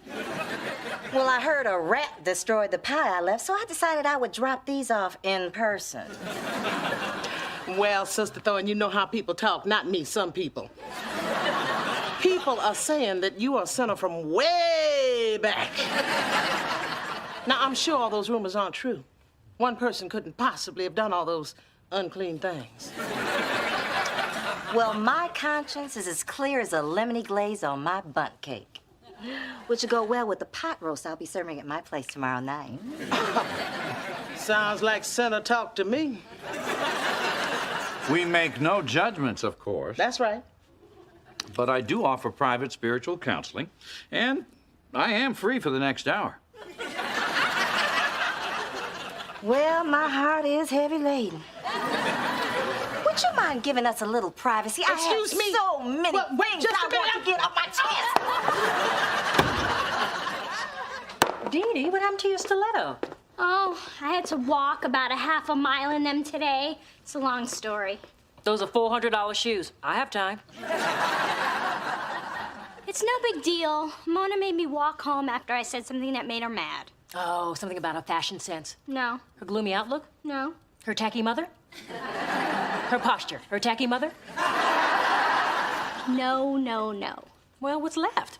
Well, I heard a rat destroyed the pie I left, so I decided I would drop these off in person. Well, Sister Thorne, you know how people talk, not me, some people. People are saying that you are a sinner from way back. Now, I'm sure all those rumors aren't true. One person couldn't possibly have done all those unclean things. Well, my conscience is as clear as a lemony glaze on my bundt cake, which will go well with the pot roast I'll be serving at my place tomorrow night. Sounds like sinner talk to me. We make no judgments, of course. That's right. But I do offer private spiritual counseling, and I am free for the next hour. Well, my heart is heavy laden. Would you mind giving us a little privacy? Excuse me. So many Wait, things just I a minute. want to get off my chest. Dee Dee, what happened to your stiletto? Oh, I had to walk about a half a mile in them today. It's a long story. Those are $400 shoes. I have time. It's no big deal. Mona made me walk home after I said something that made her mad. Oh, something about her fashion sense. No. Her gloomy outlook? No. Her tacky mother? Her posture? Her tacky mother? No, no, no. Well, what's left?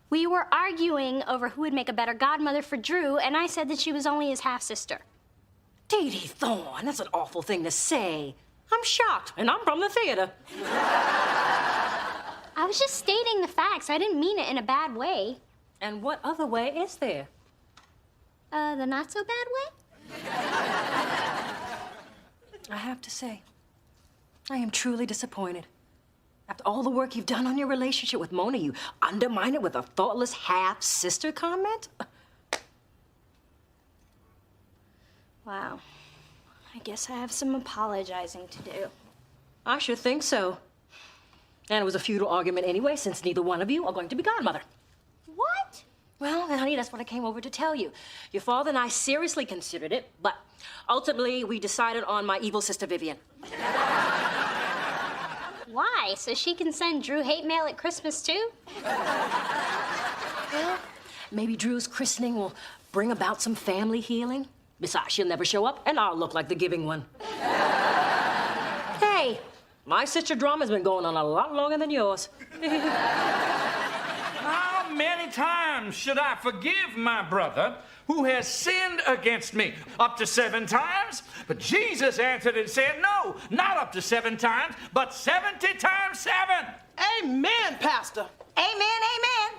We were arguing over who would make a better godmother for Drew, and I said that she was only his half-sister. Dee Dee Thorne, that's an awful thing to say. I'm shocked, and I'm from the theater. I was just stating the facts. I didn't mean it in a bad way. And what other way is there? The not-so-bad way? I have to say, I am truly disappointed. After all the work you've done on your relationship with Mona, you undermine it with a thoughtless half-sister comment? Wow. I guess I have some apologizing to do. I should think so. And it was a futile argument anyway, since neither one of you are going to be godmother. What? Well, honey, that's what I came over to tell you. Your father and I seriously considered it, but ultimately we decided on my evil sister Vivian. Why? So she can send Drew hate mail at Christmas, too? Well, maybe Drew's christening will bring about some family healing. Besides, she'll never show up, and I'll look like the giving one. Hey, my sister drama's been going on a lot longer than yours. How many times should I forgive my brother who has sinned against me? Up to 7 times? But Jesus answered and said, no, not up to 7 times, but 70 times 7. Amen, Pastor. Amen, amen.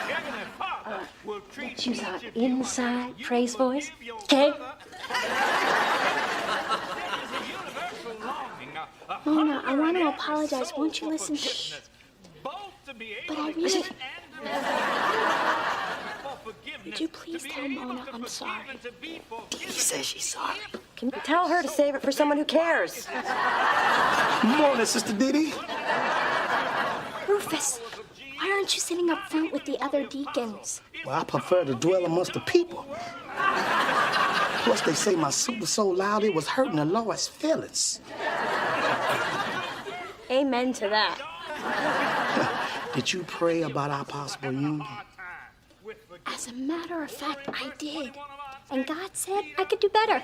Heavenly Father will treat Choose our inside praise voice, okay? Mona, I want to apologize. Won't you listen? Shh. But I really... Would you please tell Mona I'm sorry? He says she's sorry. Can you tell her to save it for someone who cares? Morning, Sister Dee Dee. Rufus, why aren't you sitting up front with the other deacons? Well, I prefer to dwell amongst the people. Plus, they say my suit was so loud it was hurting the Lord's feelings. Amen to that. Did you pray about our possible union? As a matter of fact, I did. And God said I could do better.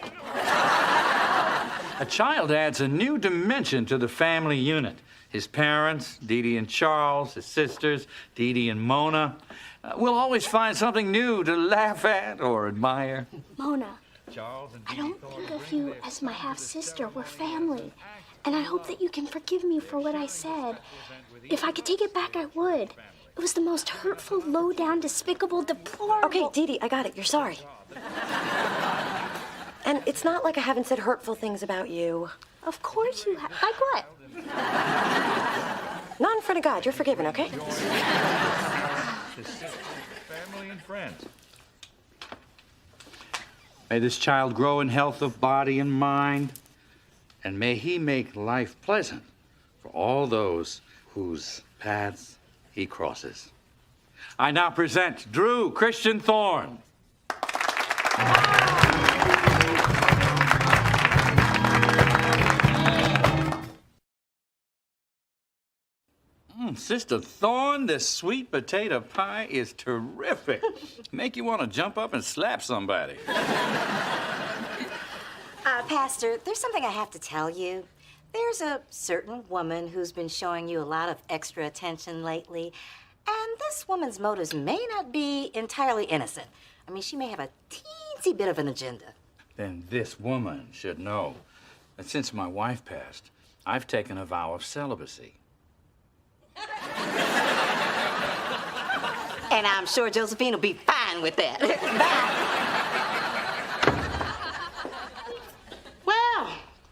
A child adds a new dimension to the family unit. His parents, Dee Dee and Charles, his sisters, Dee Dee and Mona, will always find something new to laugh at or admire. Mona, I don't think of you as my half-sister. We're family. And I hope that you can forgive me for what I said. If I could take it back, I would. It was the most hurtful, low-down, despicable, deplorable... Okay, Dee Dee, I got it. You're sorry. And it's not like I haven't said hurtful things about you. Of course you have. Like what? Not in front of God. You're forgiven, okay? Family and friends. May this child grow in health of body and mind, and may he make life pleasant for all those whose paths he crosses. I now present Drew Christian Thorne. Sister Thorne, this sweet potato pie is terrific. Make you want to jump up and slap somebody. Pastor, there's something I have to tell you. There's a certain woman who's been showing you a lot of extra attention lately, and this woman's motives may not be entirely innocent. I mean, she may have a teensy bit of an agenda. Then this woman should know that since my wife passed, I've taken a vow of celibacy. And I'm sure Josephine will be fine with that. Well,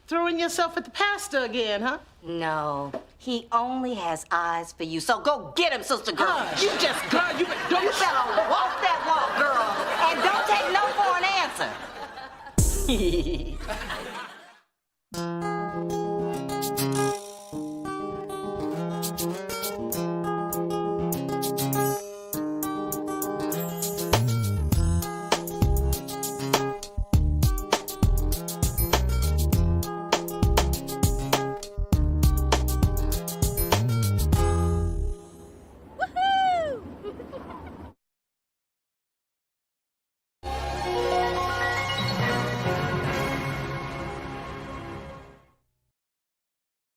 throwing yourself at the pastor again, huh? No, he only has eyes for you. So go get him, sister girl. You just, girl, you don't. You better walk that walk, girl, and don't take no for an answer.